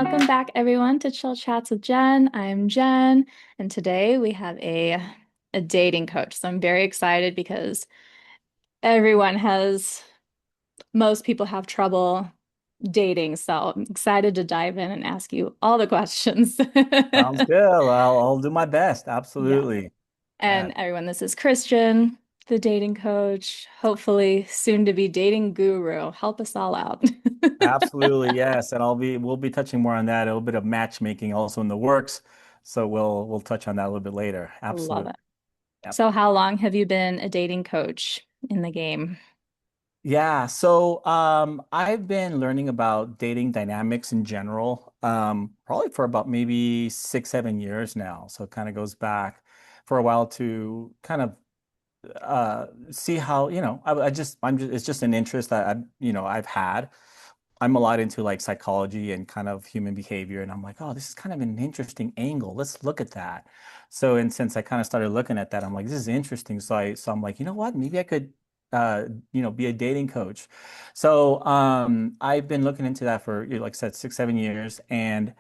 Welcome back, everyone, to Chill Chats with Jen. I'm Jen, and today we have a dating coach. So I'm very excited because everyone has, most people have trouble dating. So I'm excited to dive in and ask you all the questions. Sounds good. I'll do my best. Yeah. Absolutely. Yeah, And everyone, this is Christian, the dating coach, hopefully soon to be dating guru. Help us all out. absolutely. Yes. And we'll be touching more on that. A little bit of matchmaking also in the works. So we'll touch on that a little bit later. Love Absolutely. it. Yep. So, how long have you been a dating coach in the game? Yeah. So I've been learning about dating dynamics in general, probably for about maybe 6, 7 years now. So it kind of goes back for a while to kind of see how, it's just an interest that I've had. I'm a lot into like psychology and kind of human behavior. And I'm like, oh, this is kind of an interesting angle. Let's look at that. So, and since I kind of started looking at that, I'm like, this is interesting. So I'm like, you know what? Maybe I could, be a dating coach. So I've been looking into that for, like I said, 6, 7 years. And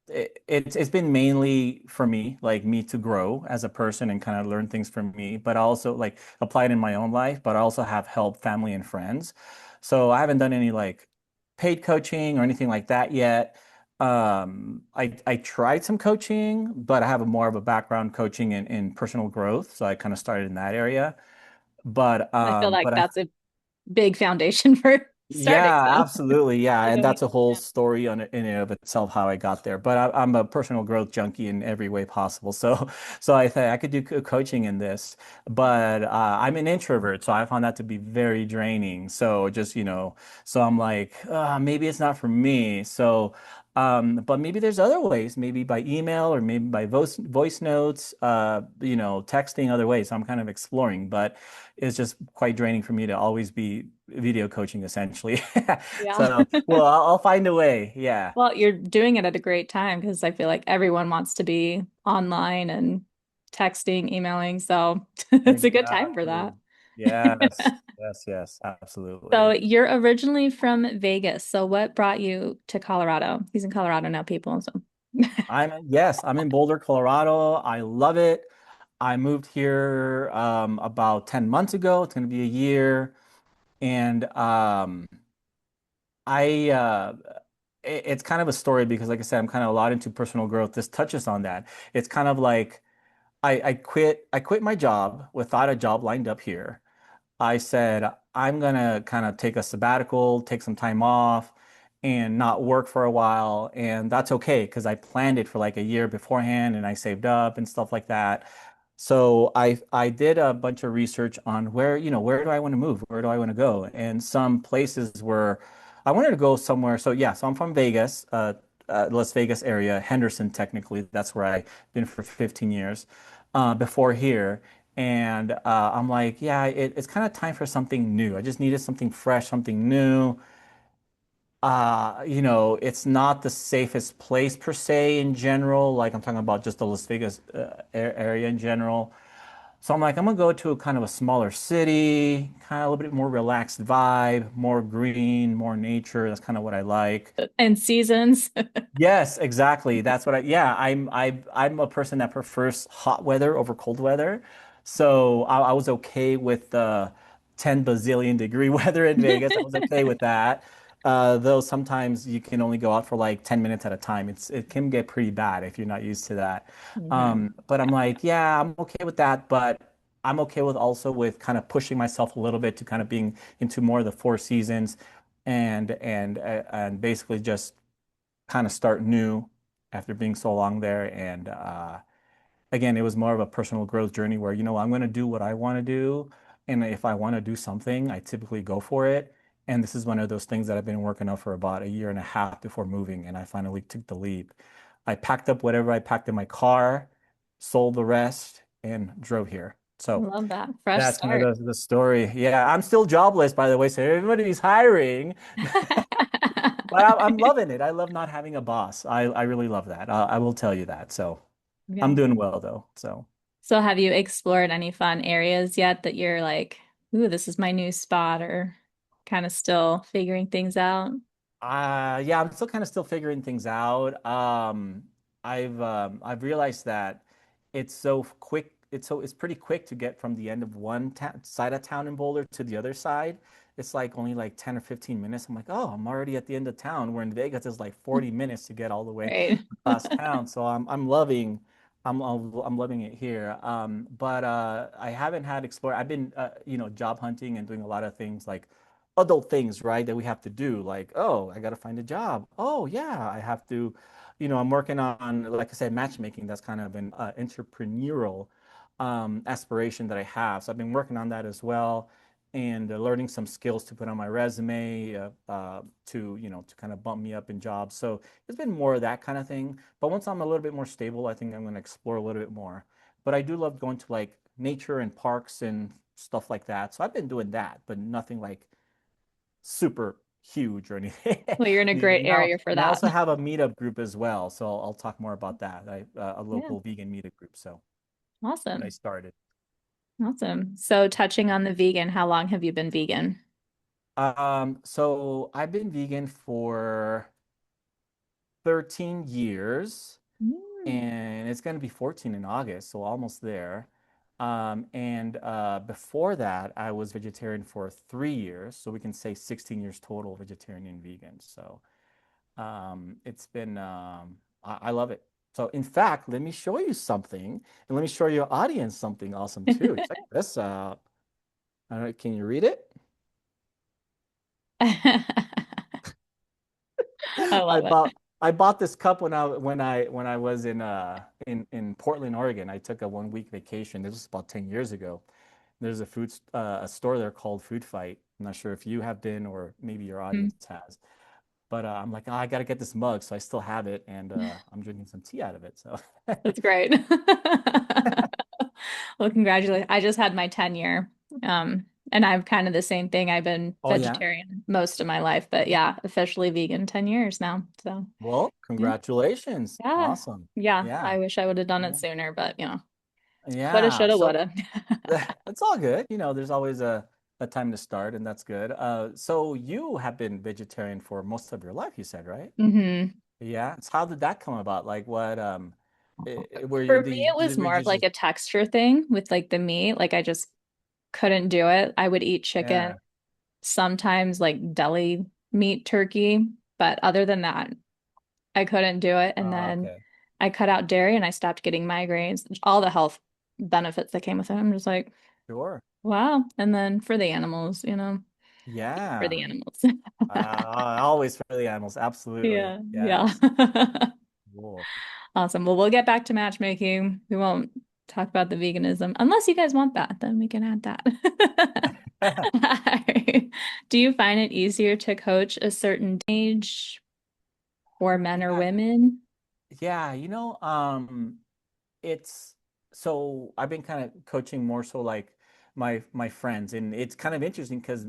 it's been mainly for me, like me to grow as a person and kind of learn things from me, but also like apply it in my own life, but I also have helped family and friends. So I haven't done any like paid coaching or anything like that yet. I tried some coaching, but I have a more of a background coaching in personal growth, so I kind of started in that area. But I feel um, like but I that's a big foundation for starting. yeah, So, absolutely. Yeah. I And don't that's a whole understand. story in and of itself, how I got there. But I'm a personal growth junkie in every way possible. So I think I could do coaching in this, but I'm an introvert. So I found that to be very draining. So so I'm like, maybe it's not for me. But maybe there's other ways, maybe by email or maybe by voice notes, texting other ways. So I'm kind of exploring, but it's just quite draining for me to always be video coaching essentially. Yeah. So, well, I'll find a way. Yeah, Well, you're doing it at a great time because I feel like everyone wants to be online and texting, emailing. So it's a good time for exactly. that. Yes, yes, yes, So absolutely. you're originally from Vegas. So what brought you to Colorado? He's in Colorado now, people. So Yes, I'm in Boulder, Colorado. I love it. I moved here about 10 months ago. It's going to be a year. And I it's kind of a story because like I said, I'm kind of a lot into personal growth. This touches on that. It's kind of like I quit my job without a job lined up here. I said, I'm gonna kind of take a sabbatical, take some time off, and not work for a while. And that's okay because I planned it for like a year beforehand and I saved up and stuff like that. So I did a bunch of research on where do I want to move? Where do I want to go? And some places where I wanted to go somewhere. So yeah, so I'm from Vegas, Las Vegas area, Henderson technically. That's where I've been for 15 years before here. And I'm like, yeah, it's kind of time for something new. I just needed something fresh, something new. It's not the safest place per se in general. Like I'm talking about just the Las Vegas area in general. So I'm like, I'm gonna go to a kind of a smaller city, kind of a little bit more relaxed vibe, more green, more nature. That's kind of what I like. and seasons. Yes, exactly. That's what yeah, I'm a person that prefers hot weather over cold weather. So I was okay with the 10 bazillion degree weather in Vegas. I was okay with that. Though sometimes you can only go out for like 10 minutes at a time. It can get pretty bad if you're not used to that. Mhm. But I'm like, yeah, I'm okay with that, but I'm okay with also with kind of pushing myself a little bit to kind of being into more of the four seasons and basically just kind of start new after being so long there. And again, it was more of a personal growth journey where, I'm going to do what I want to do. And if I want to do something, I typically go for it. And this is one of those things that I've been working on for about a year and a half before moving. And I finally took the leap. I packed up whatever I packed in my car, sold the rest, and drove here. So Love that. Fresh that's kind of start. the story. Yeah, I'm still jobless, by the way. So everybody's hiring. But I'm loving it. I love not having a boss. I really love that. I will tell you that. So I'm Yeah. doing well though. So So have you explored any fun areas yet that you're like, ooh, this is my new spot or kind of still figuring things out? Yeah, I'm still kind of still figuring things out. I've realized that it's so quick. It's pretty quick to get from the end of one ta side of town in Boulder to the other side. It's like only like 10 or 15 minutes. I'm like, oh, I'm already at the end of town. Where in Vegas it's like 40 minutes to get all the way Right. across town. So I'm loving I'm loving it here. But I haven't had explore. I've been job hunting and doing a lot of things like adult things, right, that we have to do. Like, oh, I got to find a job. Oh, yeah, I have to, I'm working on, like I said, matchmaking. That's kind of an entrepreneurial aspiration that I have. So I've been working on that as well and learning some skills to put on my resume to kind of bump me up in jobs. So it's been more of that kind of thing. But once I'm a little bit more stable, I think I'm going to explore a little bit more. But I do love going to like nature and parks and stuff like that. So I've been doing that, but nothing like super huge or anything. Well, you're in a great Now, area for and I that. also have a meetup group as well, so I'll talk more about that. A Yeah. local vegan meetup group, so that I Awesome. started. Awesome. So touching on the vegan, how long have you been vegan? So I've been vegan for 13 years, Mm. and it's going to be 14 in August, so almost there. And before that, I was vegetarian for 3 years, so we can say 16 years total vegetarian and vegan. So it's been I love it. So in fact, let me show you something, and let me show your audience something awesome too. Check this out. All right, can you read it? I I love it. bought I bought this cup when I was in Portland, Oregon. I took a 1 week vacation. This was about 10 years ago. There's a store there called Food Fight. I'm not sure if you have been or maybe your Mm. audience has. But I'm like, oh, I got to get this mug. So I still have it and I'm drinking some tea out of it. So, That's great. Well, congratulations. I just had my 10 year. And I'm kind of the same thing. I've been oh, yeah. vegetarian most of my life, but yeah, officially vegan 10 years now. So, Well, yeah. congratulations. Yeah. Awesome. Yeah. Yeah. I wish I would have done it Yeah. sooner, but coulda, Yeah. shoulda, So woulda. it's all good. There's always a time to start, and that's good. So you have been vegetarian for most of your life, you said, right? hmm Yeah. So how did that come about? Like what were you For me, it was were more you of like just a texture thing with like the meat. Like I just couldn't do it. I would eat chicken, yeah. sometimes like deli meat turkey, but other than that, I couldn't do it. And then Okay. I cut out dairy and I stopped getting migraines, all the health benefits that came with it. I'm just like, Sure. wow. And then for the animals, for Yeah. the animals. Always for the animals. Absolutely. Yeah, yeah. Yes. Cool. Awesome. Well, we'll get back to matchmaking. We won't talk about the veganism unless you guys want that, then we can add that. Alright. Do you find it easier to coach a certain age for men or Yeah. women? Yeah. It's so I've been kind of coaching more so like my friends, and it's kind of interesting because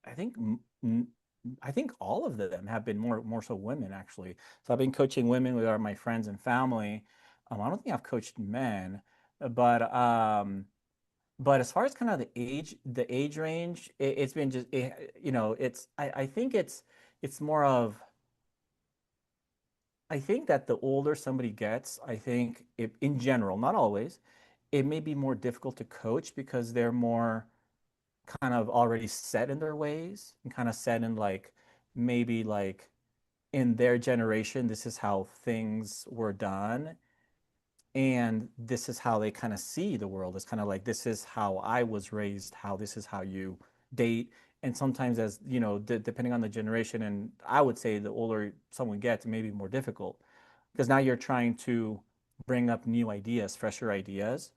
I think m- I think all of them have been more so women actually. So I've been coaching women with my friends and family. I don't think I've coached men, but but as far as kind of the age range, it's been just it's I think it's more of I think that the older somebody gets, I think if, in general, not always, it may be more difficult to coach because they're more kind of already set in their ways and kind of set in like maybe like in their generation, this is how things were done. And this is how they kind of see the world. It's kind of like, this is how I was raised, how this is how you date. And sometimes, as you know, depending on the generation, and I would say the older someone gets, it may be more difficult because now you're trying to bring up new ideas, fresher ideas,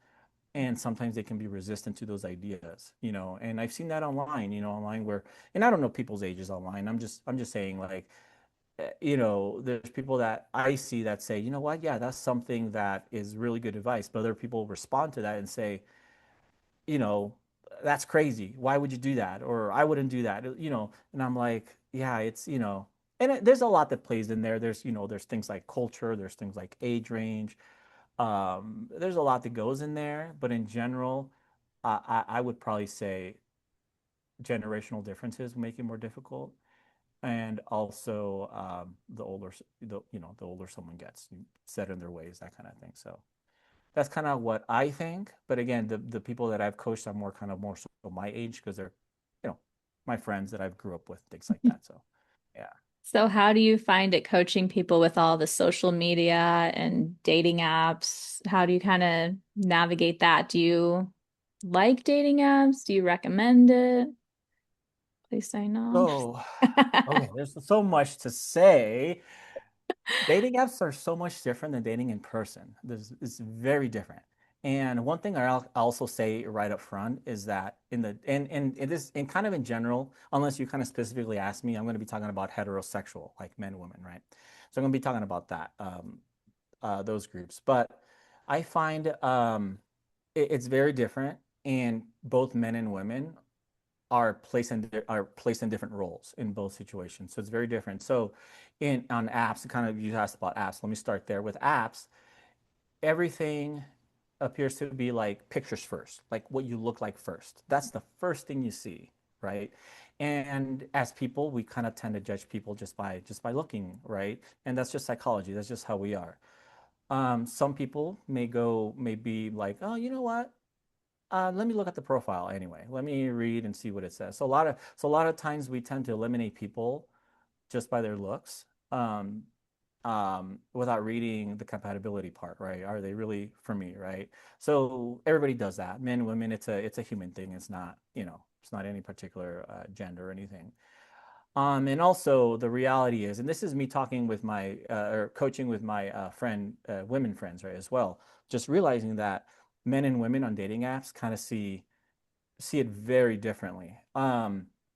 and sometimes they can be resistant to those ideas. And I've seen that online where, and I don't know people's ages online. I'm just saying like, there's people that I see that say, you know what, yeah, that's something that is really good advice, but other people respond to that and say, you know, that's crazy. Why would you do that? Or I wouldn't do that. And I'm like, yeah, and there's a lot that plays in there. There's things like culture, there's things like age range. There's a lot that goes in there, but in general, I would probably say generational differences make it more difficult. and also the older the older someone gets, set in their ways, that kind of thing. So that's kind of what I think. But again, the people that I've coached are more kind of more so my age because they're, you know, my friends that I've grew up with, things like that. So yeah. So how do you find it coaching people with all the social media and dating apps? How do you kind of navigate that? Do you like dating apps? Do you recommend it? Please say no. So okay, there's so much to say. Dating apps are so much different than dating in person. It's very different. And one thing I'll also say right up front is that and it is in kind of in general, unless you kind of specifically ask me, I'm going to be talking about heterosexual, like men and women, right? So I'm going to be talking about that, those groups. But I find it's very different, and both men and women are placed in different roles in both situations. So it's very different. So in on apps, kind of you asked about apps. Let me start there with apps. Everything appears to be like pictures first, like what you look like first. That's the first thing you see, right? And as people, we kind of tend to judge people just by looking, right? And that's just psychology. That's just how we are. Some people may be like, oh, you know what? Let me look at the profile anyway. Let me read and see what it says. So a lot of times we tend to eliminate people just by their looks, without reading the compatibility part, right? Are they really for me, right? So everybody does that. Men, women, it's a human thing. It's not, it's not any particular gender or anything. And also the reality is, and this is me talking with my or coaching with my women friends, right, as well. Just realizing that men and women on dating apps kind of see it very differently.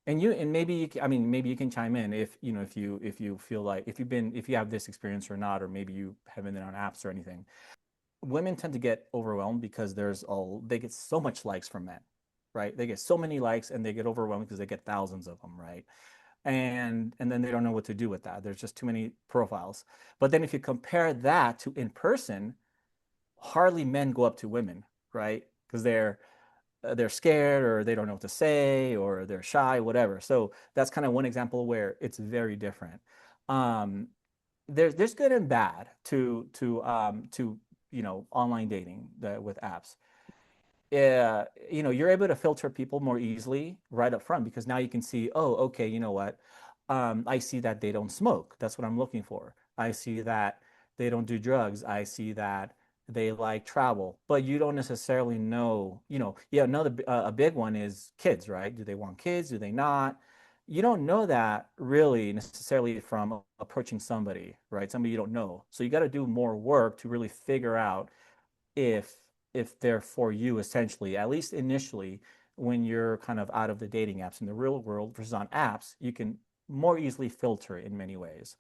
And maybe I mean, maybe you can chime in if if you feel like if you have this experience or not, or maybe you haven't been on apps or anything. Women tend to get overwhelmed because they get so much likes from men, right? They get so many likes and they get overwhelmed because they get thousands of them, right? And then they don't know what to do with that. There's just too many profiles. But then if you compare that to in person, hardly men go up to women, right? Because they're scared or they don't know what to say or they're shy, whatever. So that's kind of one example where it's very different. Um, there's good and bad to online dating with apps. You're able to filter people more easily right up front because now you can see, oh, okay, you know what? I see that they don't smoke. That's what I'm looking for. I see that they don't do drugs. I see that they like travel, but you don't necessarily know, yeah, a big one is kids, right? Do they want kids? Do they not? You don't know that really necessarily from approaching somebody, right? Somebody you don't know. So you got to do more work to really figure out if if they're for you essentially, at least initially, when you're kind of out of the dating apps in the real world versus on apps, you can more easily filter in many ways,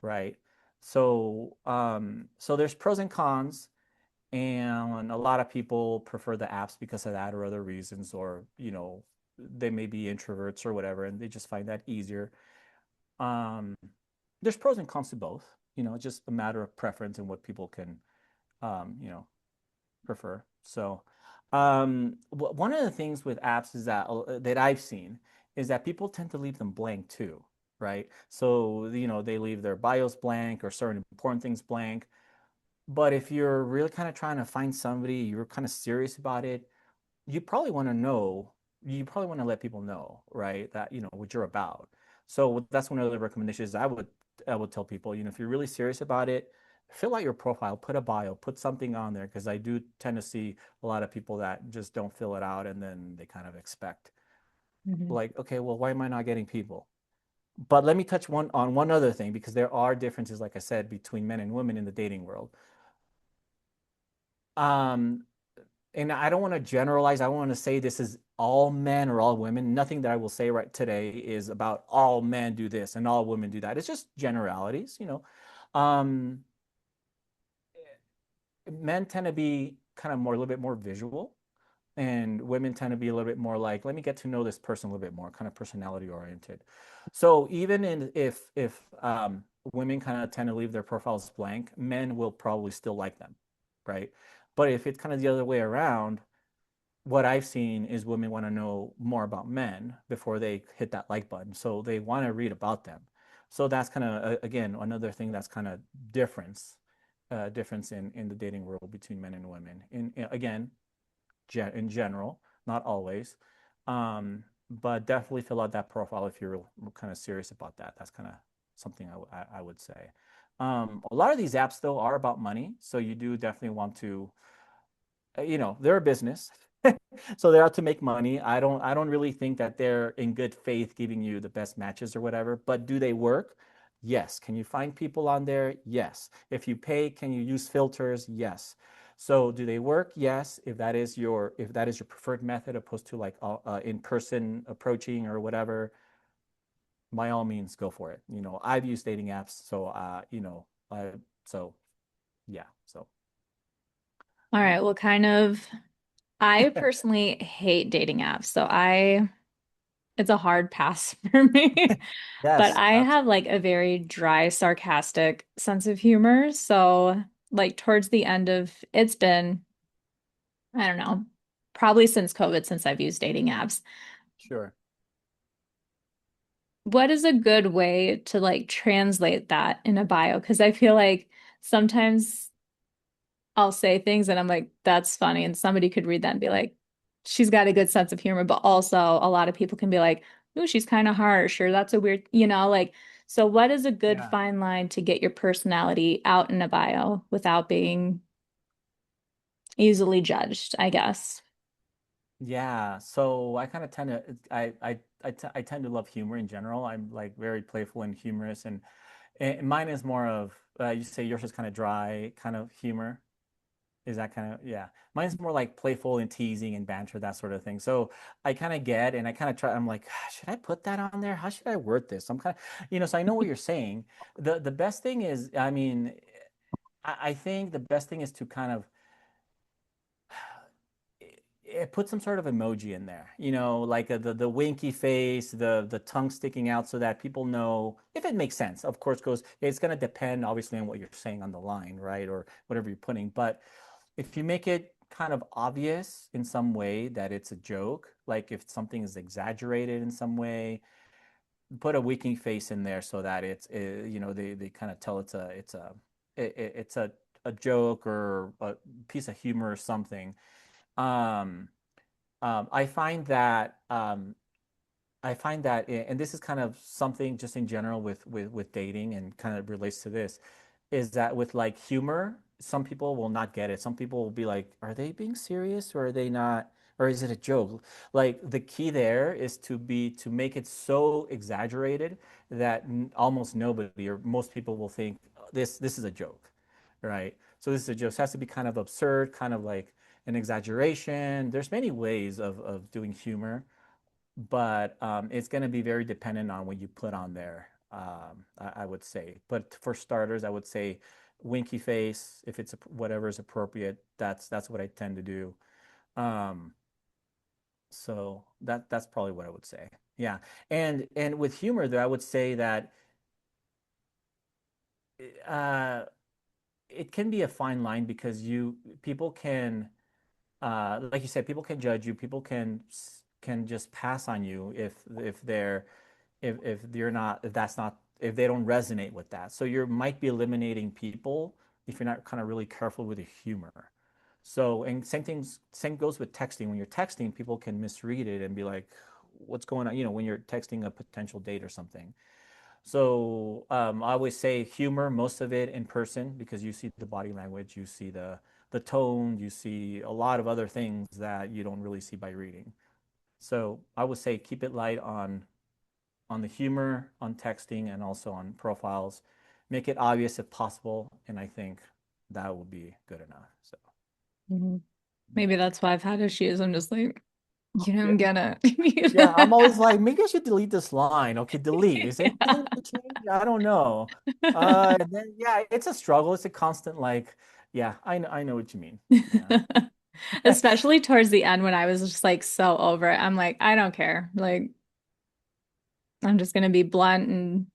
right? So there's pros and cons, and a lot of people prefer the apps because of that or other reasons, or they may be introverts or whatever, and they just find that easier. Um, there's pros and cons to both. It's just a matter of preference and what people can, um, you know, prefer. So, one of the things with apps is that I've seen is that people tend to leave them blank too, right? So, they leave their bios blank or certain important things blank. But if you're really kind of trying to find somebody, you're kind of serious about it, you probably want to know, you probably want to let people know, right? That, what you're about. So that's one of the recommendations I would tell people, if you're really serious about it, fill out your profile, put a bio, put something on there, because I do tend to see a lot of people that just don't fill it out and then they kind of expect Mhm. like, okay, well, why am I not getting people? But let me touch on one other thing because there are differences, like I said, between men and women in the dating world. Um, and I don't want to generalize. I don't want to say this is all men or all women. Nothing that I will say right today is about all men do this and all women do that. It's just generalities. Um, Men tend to be kind of more, a little bit more visual, and women tend to be a little bit more like, let me get to know this person a little bit more, kind of personality oriented. So even if women kind of tend to leave their profiles blank, men will probably still like them, right? But if it's kind of the other way around, what I've seen is women want to know more about men before they hit that like button. So they want to read about them. So that's kind of again another thing that's kind of difference in the dating world between men and women. Again, in general, not always, but definitely fill out that profile if you're kind of serious about that. That's kind of something I would say. A lot of these apps though are about money, so you do definitely want to they're a business. So they're out to make money. I don't really think that they're in good faith giving you the best matches or whatever, but do they work? Yes. Can you find people on there? Yes. If you pay, can you use filters? Yes. So do they work? Yes. If that is your preferred method opposed to like in-person approaching or whatever, by all means go for it. I've used dating apps, so so yeah. So All right, well, I personally hate dating apps, so it's a hard pass for me. But yes, I have absolutely. like a very dry, sarcastic sense of humor. So, like, towards the end of it's been, I don't know, probably since COVID, since I've used dating apps. Sure. What is a good way to like translate that in a bio? Because I feel like sometimes I'll say things and I'm like, that's funny. And somebody could read that and be like, she's got a good sense of humor. But also, a lot of people can be like, ooh, she's kind of harsh, or that's a weird, like, so what is a good Yeah. fine line to get your personality out in a bio without being easily judged, I guess? Yeah, so I kind of tend to I tend to love humor in general. I'm like very playful and humorous, and mine is more of you say yours is kind of dry kind of humor. Is that kind of yeah? Mine's more like playful and teasing and banter, that sort of thing. So I kind of get and I kind of try. I'm like, "Ah, should I put that on there? How should I word this? I'm kind of so I know what you're saying. The best thing is, I mean, I think the best thing is to kind of put some sort of emoji in there, like the winky face, the tongue sticking out, so that people know if it makes sense. Of course, it's going to depend obviously on what you're saying on the line, right, or whatever you're putting. But if you make it kind of obvious in some way that it's a joke, like if something is exaggerated in some way, put a winking face in there so that they kind of tell it's a joke or a piece of humor or something. Um, I find that and this is kind of something just in general with dating and kind of relates to this, is that with like humor, some people will not get it. Some people will be like, "Are they being serious or are they not? Or is it a joke?" Like the key there is to make it so exaggerated that almost nobody or most people will think this is a joke, right? So this is a joke. It has to be kind of absurd, kind of like an exaggeration. There's many ways of doing humor, but it's going to be very dependent on what you put on there. I would say, but for starters, I would say winky face if it's whatever is appropriate. That's what I tend to do. Um, so that's probably what I would say. Yeah, and with humor, though, I would say that uh, it can be a fine line because you people can like you said, people can judge you. People can just pass on you if you're not if that's not if they don't resonate with that. So you might be eliminating people if you're not kind of really careful with your humor. So and same goes with texting. When you're texting, people can misread it and be like, "What's going on?" When you're texting a potential date or something. So I always say humor, most of it in person because you see the body language, you see the tone, you see a lot of other things that you don't really see by reading. So I would say keep it light on the humor, on texting, and also on profiles. Make it obvious if possible, and I think that will be good enough. So Mhm. yeah. Maybe that's why I've had issues. I'm just like, Yeah. I'm gonna, you Yeah, I'm know? always like, maybe I should delete this line. Okay, delete. Is there Yeah. anything to change? I don't know. And then yeah, it's a struggle. It's a constant like, yeah, I know what you mean. Yeah. Especially towards the end when I was just like so over it. I'm like, I don't care. Like, I'm just gonna be blunt and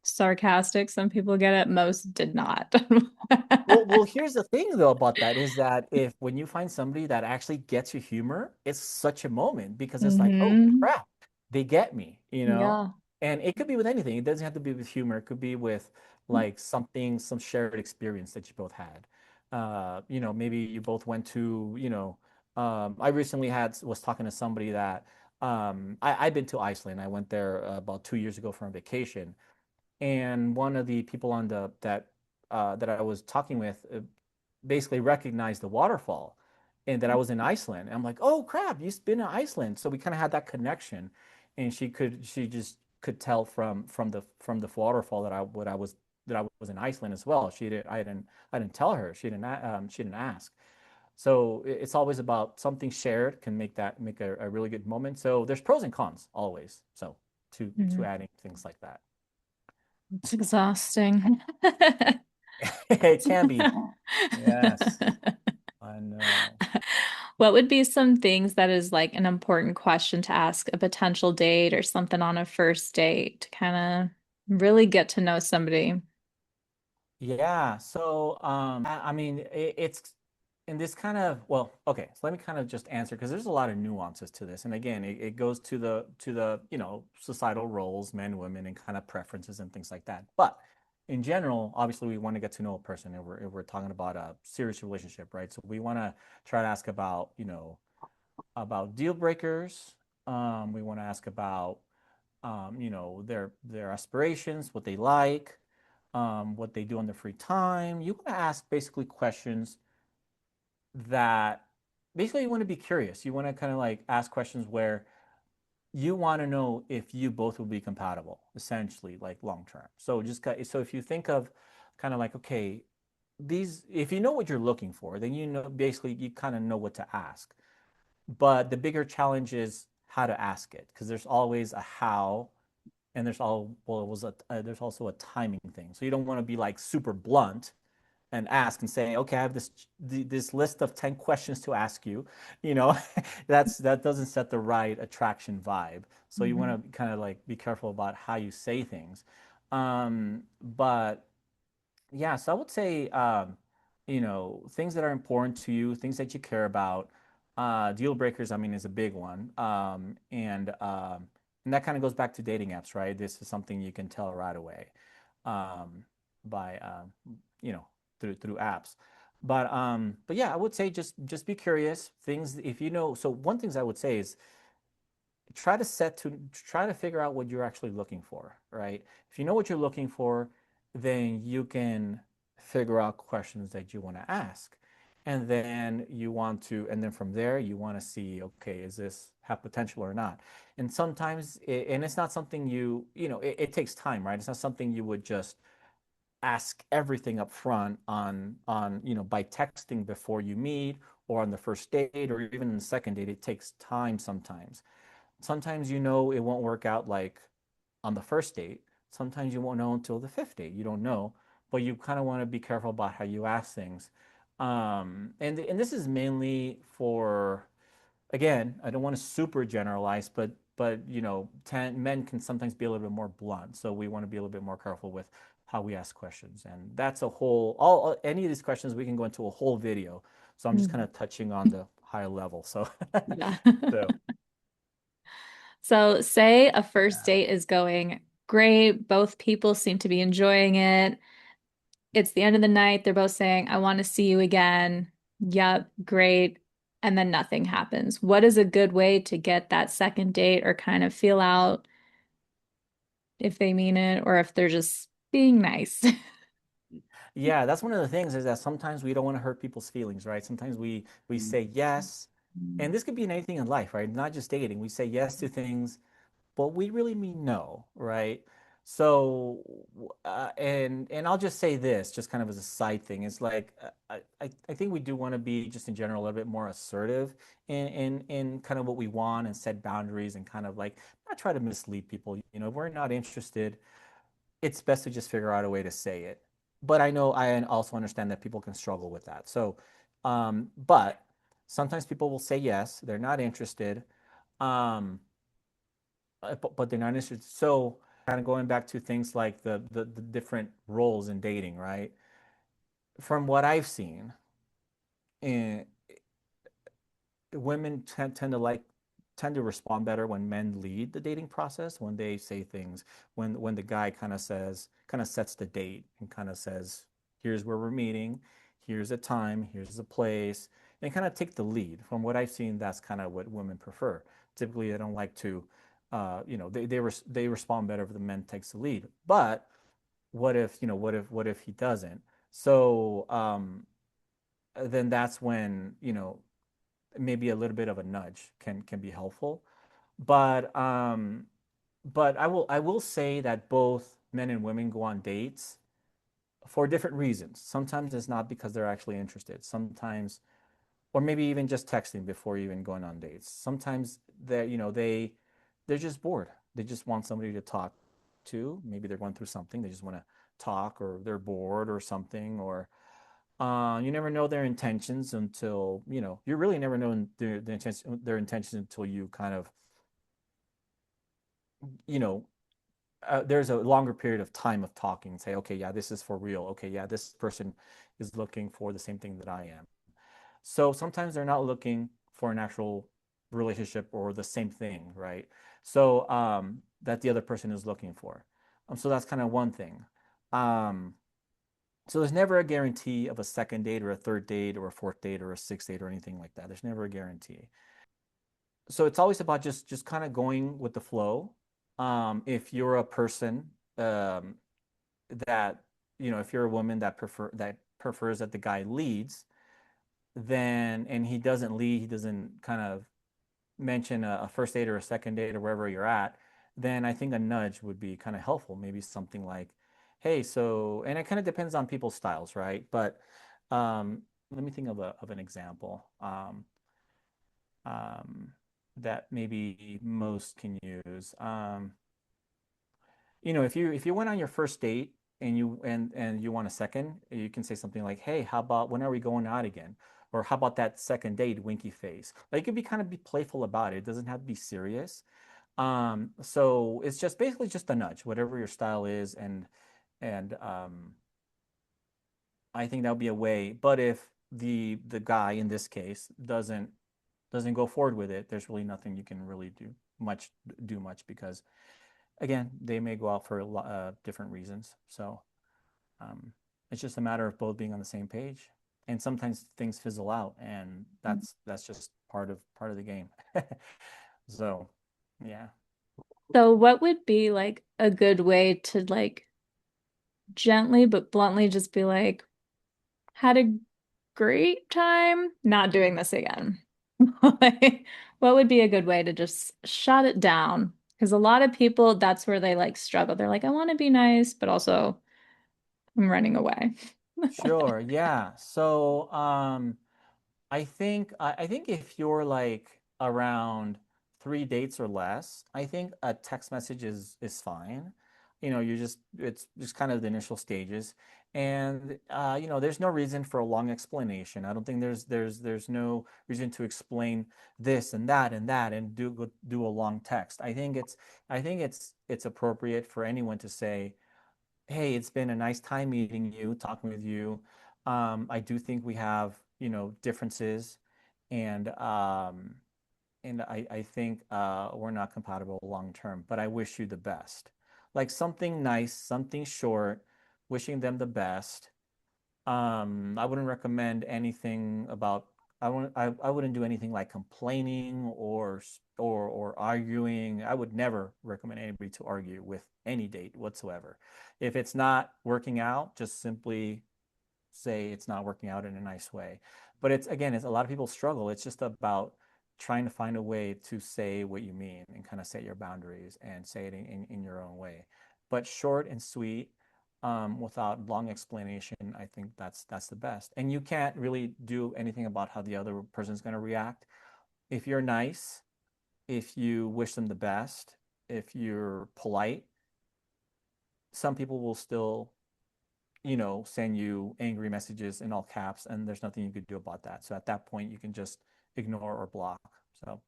sarcastic. Some people get it, most did not. Well, here's the thing though about that is that if when you find somebody that actually gets your humor, it's such a moment because it's like, oh Hmm. crap, they get me, you know? Yeah. And it could be with anything. It doesn't have to be with humor. It could be with like something, some shared experience that you both had. Maybe you both went to, I recently was talking to somebody that I've been to Iceland. I went there about 2 years ago for a vacation. And one of the people on that I was talking with basically recognized the waterfall and that I was in Iceland. And I'm like, oh crap, you've been to Iceland. So we kind of had that connection. And she just could tell from the waterfall that I was in Iceland as well. I didn't tell her. She didn't ask. So it's always about something shared can make a really good moment. So there's pros and cons always. So to Mhm. adding things like that. It's exhausting. It can be. Yes, I know. What would be some things that is like an important question to ask a potential date or something on a first date to kind of really get to know somebody? Yeah. So, I mean, it's in this kind of, well, okay, so let me kind of just answer because there's a lot of nuances to this. And again, it goes to the, societal roles, men, women, and kind of preferences and things like that. But in general, obviously we want to get to know a person if we're talking about a serious relationship, right? So we want to try to ask about, about deal breakers. We want to ask about their aspirations, what they like, what they do on their free time. You want to ask basically questions that basically you want to be curious. You want to kind of like ask questions where you want to know if you both will be compatible, essentially, like long term. So if you think of kind of like, okay, these if you know what you're looking for, then basically you kind of know what to ask. But the bigger challenge is how to ask it because there's always a how and there's also a timing thing. So you don't want to be like super blunt and ask and say, okay, I have this list of 10 questions to ask you. You know, that doesn't set the right attraction vibe. So you Mhm. want to kind of like be careful about how you say things. But yeah, so I would say, things that are important to you, things that you care about. Deal breakers, I mean, is a big one. And that kind of goes back to dating apps, right? This is something you can tell right away um, by, you know, through apps. But yeah, I would say just be curious. Things if you know. So one things I would say is try to figure out what you're actually looking for, right? If you know what you're looking for, then you can figure out questions that you want to ask. And then from there, you want to see, okay, is this have potential or not? And sometimes, and it's not something it takes time, right? It's not something you would just ask everything up front by texting before you meet or on the first date or even in the second date. It takes time sometimes. Sometimes it won't work out like on the first date. Sometimes you won't know until the fifth date. You don't know, but you kind of want to be careful about how you ask things. And this is mainly for, again, I don't want to super generalize, but men can sometimes be a little bit more blunt. So we want to be a little bit more careful with how we ask questions. And that's a whole all any of these questions we can go into a whole video. So I'm just kind Mhm. of touching on the higher level. So Yeah. so So, say a first date is going great, both people seem to be enjoying it. It's the end of the night, they're both saying, I want to see you again. Yep, great. And then nothing happens. What is a good way to get that second date or kind of feel out if they mean it or if they're just being nice? Yeah, that's one of the things is that sometimes we don't want to hurt people's feelings, right? Sometimes we say yes, and this could be in anything in life, right? Not just dating. We say yes to things, but we really mean no, right? So, and I'll just say this, just kind of as a side thing, it's like I think we do want to be just in general a little bit more assertive in kind of what we want and set boundaries and kind of like not try to mislead people. If we're not interested, it's best to just figure out a way to say it. But I also understand that people can struggle with that. So, but sometimes people will say yes, they're not interested, um, but they're not interested. So, kind of going back to things like the different roles in dating, right? From what I've seen, in, women tend to respond better when men lead the dating process, when they say things, when the guy kind of sets the date and kind of says, here's where we're meeting, here's a time, here's a place, and kind of take the lead. From what I've seen, that's kind of what women prefer. Typically they don't like to they respond better if the man takes the lead. But what if, what if he doesn't? So then that's when, maybe a little bit of a nudge can be helpful. But I will say that both men and women go on dates for different reasons. Sometimes it's not because they're actually interested. Sometimes, or maybe even just texting before even going on dates. Sometimes they're just bored. They just want somebody to talk to. Maybe they're going through something. They just want to talk, or they're bored or something, or you never know their intentions until, you really never know their intentions until you kind of, you know, there's a longer period of time of talking and say, okay, yeah, this is for real. Okay, yeah, this person is looking for the same thing that I am. So sometimes they're not looking for an actual relationship or the same thing, right? So that the other person is looking for. So that's kind of one thing. Um, So there's never a guarantee of a second date or a third date or a fourth date or a sixth date or anything like that. There's never a guarantee. So it's always about just kind of going with the flow. If you're a person that, if you're a woman that prefers that the guy leads, then and he doesn't lead, he doesn't kind of mention a first date or a second date or wherever you're at, then I think a nudge would be kind of helpful. Maybe something like, hey, so, and it kind of depends on people's styles, right? But let me think of an example um, that maybe most can use. If you went on your first date and you want a second, you can say something like, "Hey, how about when are we going out again?" Or how about that second date, winky face? Like you could be kind of be playful about it. It doesn't have to be serious. So it's just basically just a nudge, whatever your style is, and I think that would be a way. But if the guy in this case doesn't go forward with it, there's really nothing you can really do much because again, they may go out for different reasons. So um, it's just a matter of both being on the same page. And sometimes things fizzle out, and that's just part of the game. So, yeah. So what would be like a good way to like gently but bluntly just be like, had a great time, not doing this again? Like, what would be a good way to just shut it down? Because a lot of people, that's where they like struggle. They're like, I want to be nice, but also I'm running away. Sure. Yeah. So, I think if you're like around 3 dates or less, I think a text message is fine. It's just kind of the initial stages, and there's no reason for a long explanation. I don't think there's no reason to explain this and that and that and do a long text. I think it's appropriate for anyone to say, hey, it's been a nice time meeting you, talking with you. I do think we have, differences, and I think we're not compatible long term, but I wish you the best. Like something nice, something short, wishing them the best. I wouldn't recommend anything about I wouldn't do anything like complaining or arguing. I would never recommend anybody to argue with any date whatsoever. If it's not working out, just simply say it's not working out in a nice way. But it's a lot of people struggle. It's just about trying to find a way to say what you mean and kind of set your boundaries and say it in your own way. But short and sweet, without long explanation, I think that's the best. And you can't really do anything about how the other person's going to react. If you're nice, if you wish them the best, if you're polite, some people will still send you angry messages in all caps, and there's nothing you could do about that. So at that point, you can just ignore or block. So,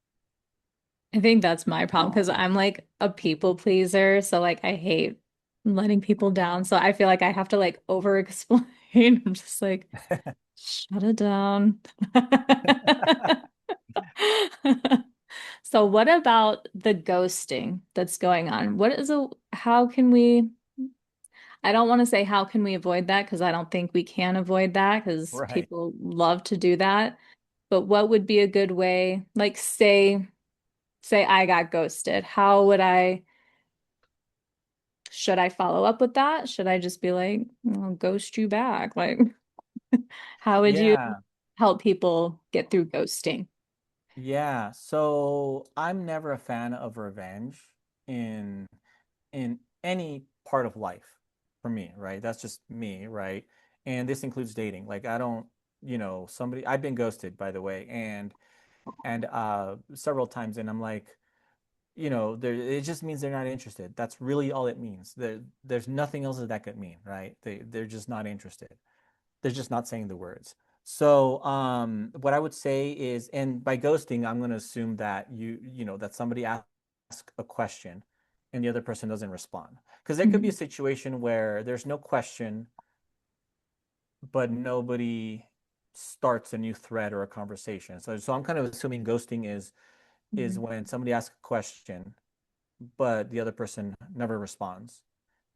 I think that's my problem because I'm like a people pleaser. So like I hate letting people down. So I feel like I have to like over explain. I'm just like, shut it down. So what about the ghosting that's going on? How can we, I don't want to say how can we avoid that because I don't think we can avoid that because Right. people love to do that. But what would be a good way? Like say I got ghosted. How would should I follow up with that? Should I just be like, I'll ghost you back? Like, how would you Yeah. help people get through ghosting? Yeah. So I'm never a fan of revenge in in any part of life for me, right? That's just me, right? And this includes dating. Like I don't, somebody I've been ghosted by the way, and several times and I'm like, there it just means they're not interested. That's really all it means. There's nothing else that that could mean, right? They're just not interested. They're just not saying the words. So, what I would say is, and by ghosting, I'm going to assume that that somebody asks a question and the other person doesn't respond. Because there could be a Mhm. situation where there's no question, but nobody starts a new thread or a conversation. So I'm kind of assuming ghosting is Mhm. when somebody asks a question, but the other person never responds.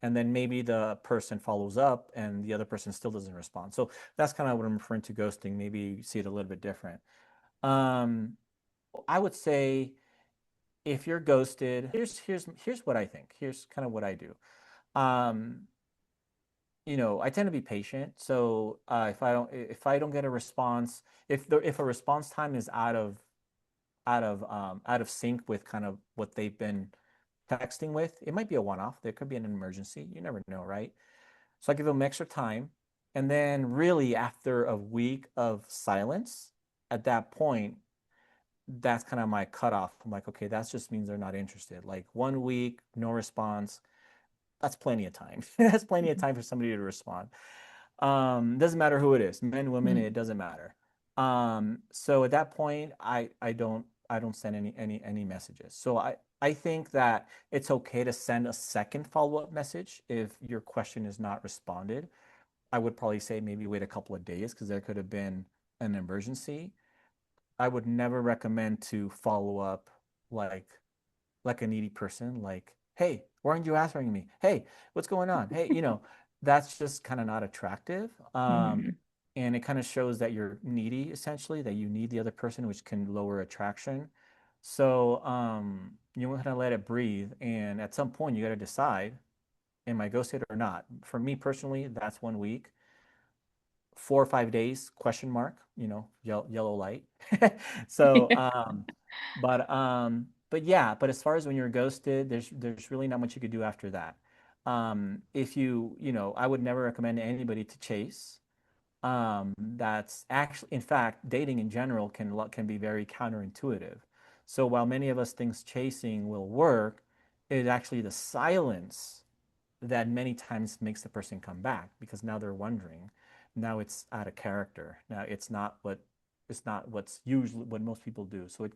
And then maybe the person follows up and the other person still doesn't respond. So that's kind of what I'm referring to ghosting. Maybe you see it a little bit different. Um, I would say if you're ghosted, here's what I think. Here's kind of what I do. Um, I tend to be patient. So if I don't get a response, if a response time is out of sync with kind of what they've been texting with, it might be a one-off. There could be an emergency. You never know, right? So I give them extra time. And then really after a week of silence, at that point, that's kind of my cutoff. I'm like, okay, that just means they're not interested. Like 1 week, no response. That's plenty of time. That's plenty of time for somebody to respond. Doesn't matter who it is, men, women, Mhm. it doesn't matter. So at that point, I don't send any messages. So I think that it's okay to send a second follow-up message if your question is not responded. I would probably say maybe wait a couple of days because there could have been an emergency. I would never recommend to follow up like like a needy person, like, hey, why aren't you answering me? Hey, what's going on? Hey, that's just kind of not attractive. Mhm. And it kind of shows that you're needy, essentially, that you need the other person, which can lower attraction. So you want to let it breathe. And at some point, you got to decide, am I ghosted or not? For me personally, that's 1 week. 4 or 5 days, question mark, yellow light. So, but yeah, but as far as when you're ghosted, there's really not much you could do after that. If I would never recommend anybody to chase. That's actually, in fact, dating in general can be very counterintuitive. So while many of us think chasing will work, it is actually the silence that many times makes the person come back because now they're wondering. Now it's out of character. Now it's not what's usually what most people do. So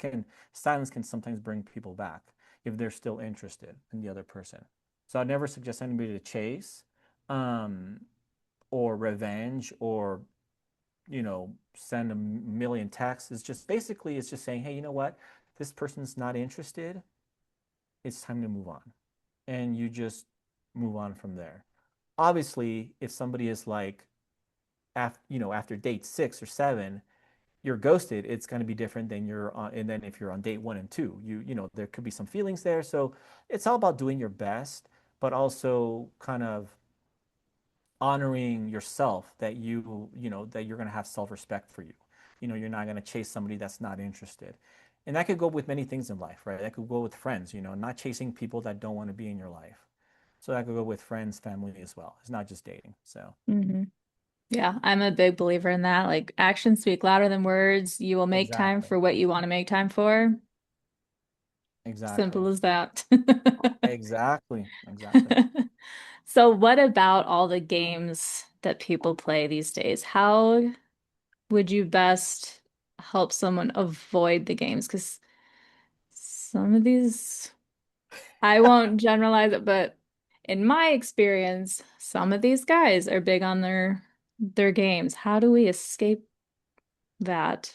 silence can sometimes bring people back if they're still interested in the other person. So I'd never suggest anybody to chase, um, or revenge or send a million texts. It's just saying, hey, you know what? This person's not interested. It's time to move on. And you just move on from there. Obviously, if somebody is like after date 6 or 7, you're ghosted, it's going to be different than you're on, and then if you're on date 1 and 2, there could be some feelings there. So it's all about doing your best, but also kind of honoring yourself that that you're going to have self-respect for you. You're not going to chase somebody that's not interested. And that could go with many things in life, right? That could go with friends, not chasing people that don't want to be in your life. So that could go with friends, family as well. It's not just dating. So Mhm. Yeah, I'm a big believer in that. Like actions speak louder than words. You will make time exactly, for what you want to make time for. Simple exactly, as that. exactly, exactly. So what about all the games that people play these days? How would you best help someone avoid the games? Because some of these, I won't generalize it, but in my experience, some of these guys are big on their games. How do we escape that?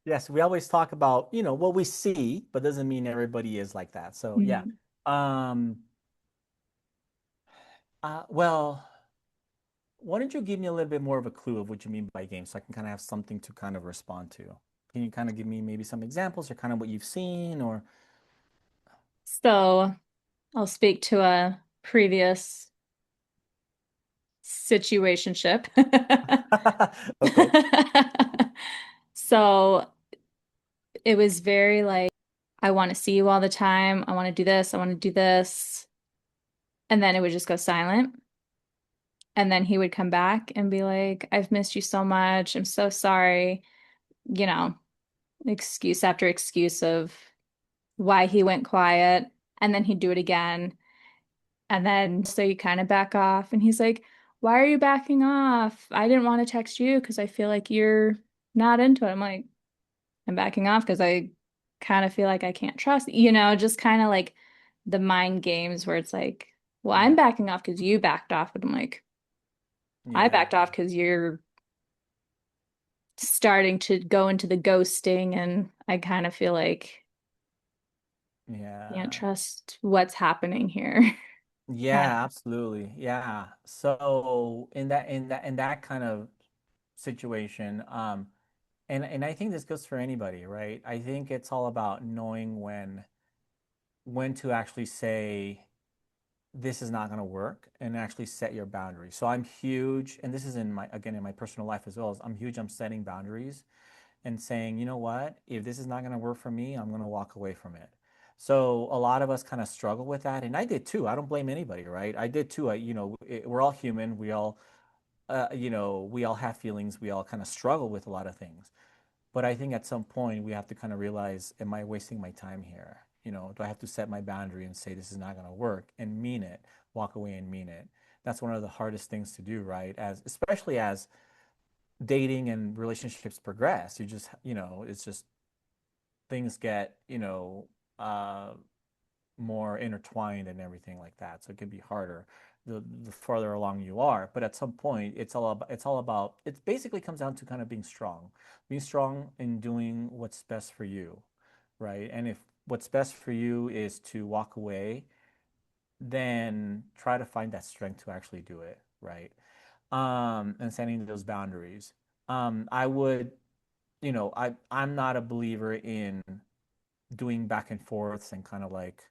Yes, we always talk about, what we see, but doesn't mean everybody is like that. So yeah. Mm. Um, well, why don't you give me a little bit more of a clue of what you mean by game so I can kind of have something to kind of respond to? Can you kind of give me maybe some examples or kind of what you've seen or So I'll speak to a previous situationship. okay. So it was very like, I want to see you all the time. I want to do this. I want to do this. And then it would just go silent. And then he would come back and be like, I've missed you so much. I'm so sorry. You know, excuse after excuse of why he went quiet. And then he'd do it again. And then so you kind of back off. And he's like, why are you backing off? I didn't want to text you because I feel like you're not into it. I'm like, I'm backing off because I kind of feel like I can't trust, just kind of like the mind games where it's like, well, I'm Yeah. backing off because you backed off. But I'm like, I Yeah. backed off because you're starting to go into the ghosting. And I kind of feel like I can't Yeah. trust what's happening here. Kind Yeah, absolutely. Yeah. So in that kind of situation, and I think this goes for anybody, right? I think it's all about knowing when to actually say this is not going to work and actually set your boundaries. So I'm huge, and this is in my personal life as well, as I'm huge, I'm setting boundaries and saying, you know what, if this is not going to work for me, I'm going to walk away from it. So a lot of us kind of struggle with that, and I did too. I don't blame anybody, right? I did too. We're all human. We all have feelings. We all kind of struggle with a lot of things. But I think at some point we have to kind of realize, am I wasting my time here? Do I have to set my boundary and say this is not going to work and mean it, walk away and mean it? That's one of the hardest things to do, right? Especially as dating and relationships progress, it's just things get, uh, more intertwined and everything like that. So it can be harder the farther along you are. But at some point, it's all about it basically comes down to kind of being strong in doing what's best for you, right? And if what's best for you is to walk away, then try to find that strength to actually do it, right? And setting those boundaries. I would, I'm not a believer in doing back and forths and kind of like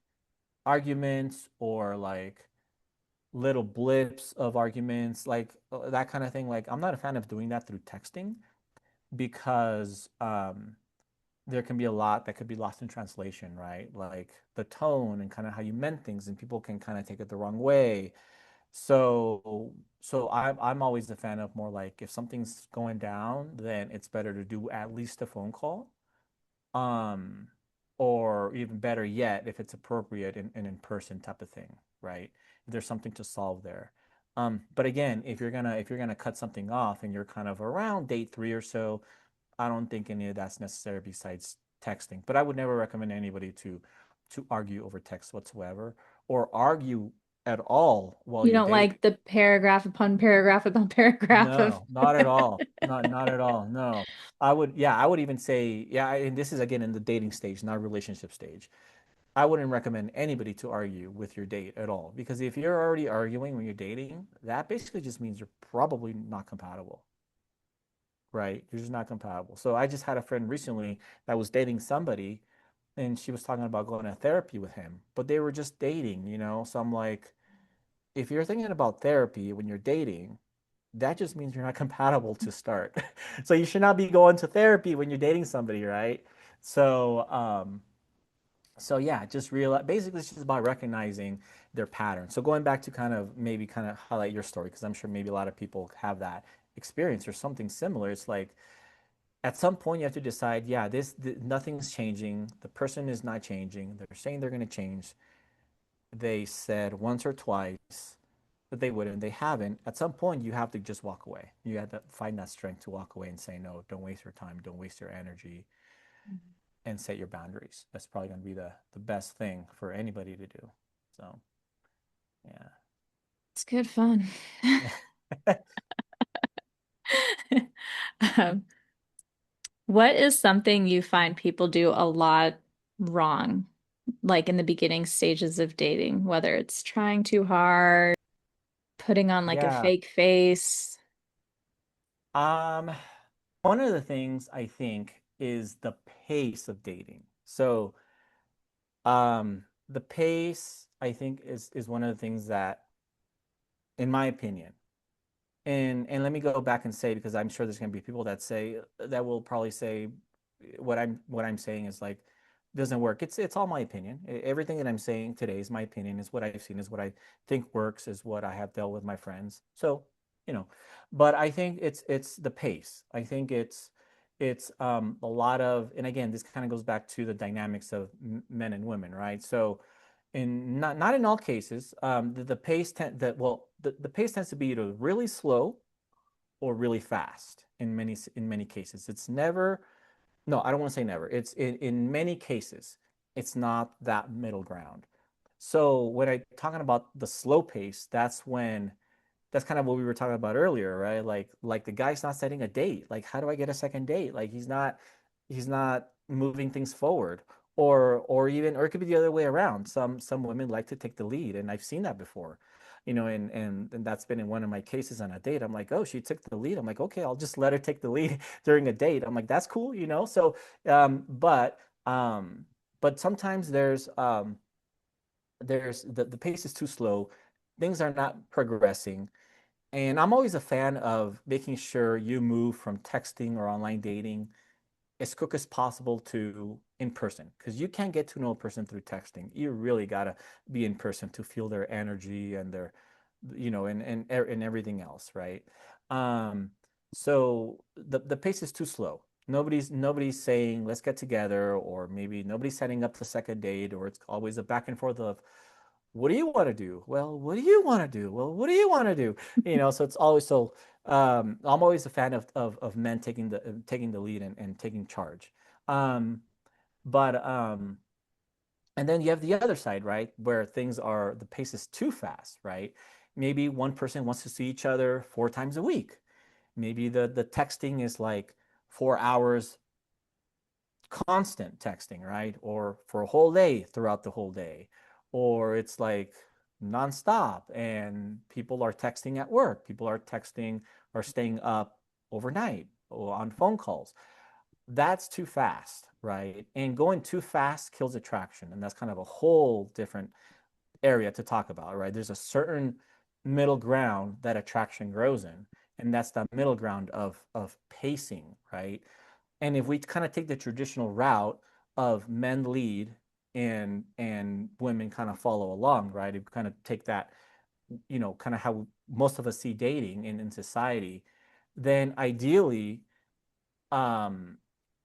arguments or like little blips of arguments, like that kind of thing. Like, I'm not a fan of doing that through texting because there can be a lot that could be lost in translation, right? Like the tone and kind of how you meant things, and people can kind of take it the wrong way. So I'm always a fan of more like if something's going down, then it's better to do at least a phone call. Um, or even better yet, if it's appropriate, an in-person type of thing, right? If there's something to solve there. But again, if you're gonna cut something off and you're kind of around date three or so, I don't think any of that's necessary besides texting. But I would never recommend anybody to argue over text whatsoever or argue at all while You you're don't dating. like the paragraph upon paragraph upon paragraph of No, not at all. Not at all. No. I would even say, yeah, and this is again in the dating stage, not relationship stage. I wouldn't recommend anybody to argue with your date at all because if you're already arguing when you're dating, that basically just means you're probably not compatible, right? You're just not compatible. So I just had a friend recently that was dating somebody and she was talking about going to therapy with him, but they were just dating. So I'm like, if you're thinking about therapy when you're dating, that just means you're not compatible to start. So you should not be going to therapy when you're dating somebody, right? So yeah, just realize basically it's just about recognizing their pattern. So going back to kind of highlight your story, because I'm sure maybe a lot of people have that experience or something similar. It's like at some point you have to decide, yeah, nothing's changing. The person is not changing. They're saying they're going to change. They said once or twice that they wouldn't. They haven't. At some point, you have to just walk away. You have to find that strength to walk away and say, no, don't waste your time. Don't waste your energy. and set your boundaries. That's probably going to be the best thing for anybody to do. So, It's good fun. yeah. Um, what is something you find people do a lot wrong, like in the beginning stages of dating, whether it's trying too hard, putting on like a Yeah. fake face? Um, One of the things I think is the pace of dating. So, the pace I think is one of the things that, in my opinion, and let me go back and say, because I'm sure there's going to be people that will probably say what I'm saying is like doesn't work. It's all my opinion. Everything that I'm saying today is my opinion, is what I've seen, is what I think works, is what I have dealt with my friends. So, you know, but I think it's the pace. I think it's a lot of, and again, this kind of goes back to the dynamics of men and women, right? So in not in all cases, the pace the pace tends to be either really slow or really fast in many cases. It's never, no, I don't want to say never. It's in many cases, it's not that middle ground. So when I talking about the slow pace, that's kind of what we were talking about earlier, right? Like the guy's not setting a date. Like, how do I get a second date? Like he's not moving things forward. Or even, or it could be the other way around. Some women like to take the lead, and I've seen that before. And that's been in one of my cases on a date. I'm like, oh, she took the lead. I'm like, okay, I'll just let her take the lead during a date. I'm like, that's cool. So um but um but sometimes there's the pace is too slow, things are not progressing, and I'm always a fan of making sure you move from texting or online dating as quick as possible to in person, because you can't get to know a person through texting. You really gotta be in person to feel their energy and their, and everything else, right? Um, so the pace is too slow. Nobody's saying let's get together, or maybe nobody's setting up the second date, or it's always a back and forth of what do you want to do? Well, what do you want to do? Well, what do you want to do? So it's always so. I'm always a fan of men taking the lead and taking charge. Um, but and then you have the other side, right, where the pace is too fast, right? Maybe one person wants to see each other 4 times a week. Maybe the texting is like 4 hours constant texting, right? Or for a whole day throughout the whole day. Or it's like nonstop and people are texting at work. People are texting or staying up overnight or on phone calls. That's too fast, right? And going too fast kills attraction. And that's kind of a whole different area to talk about, right? There's a certain middle ground that attraction grows in. And that's the middle ground of pacing, right? And if we kind of take the traditional route of men lead and women kind of follow along, right? If we kind of take that, kind of how most of us see dating in society, then um,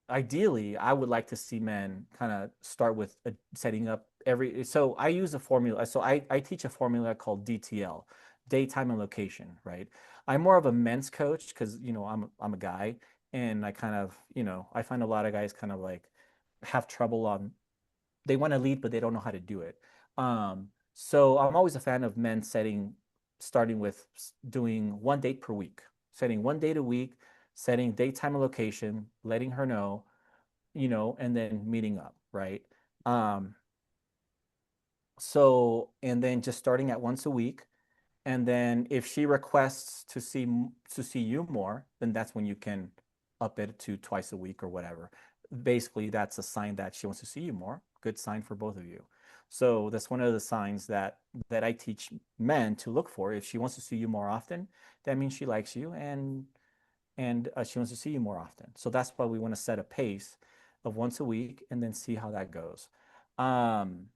ideally, I would like to see men kind of start with setting up so I use a formula. So I teach a formula called DTL, daytime and location, right? I'm more of a men's coach because, I'm a guy, and I kind of, I find a lot of guys kind of like have trouble they want to lead, but they don't know how to do it. So I'm always a fan of men starting with doing one date per week, setting one date a week, setting date, time, and location, letting her know, and then meeting up, right? Um, and then just starting at once a week. And then if she requests to see you more, then that's when you can up it to twice a week or whatever. Basically, that's a sign that she wants to see you more. Good sign for both of you. So that's one of the signs that I teach men to look for. If she wants to see you more often, that means she likes you, and she wants to see you more often. So that's why we want to set a pace of once a week and then see how that goes. Um,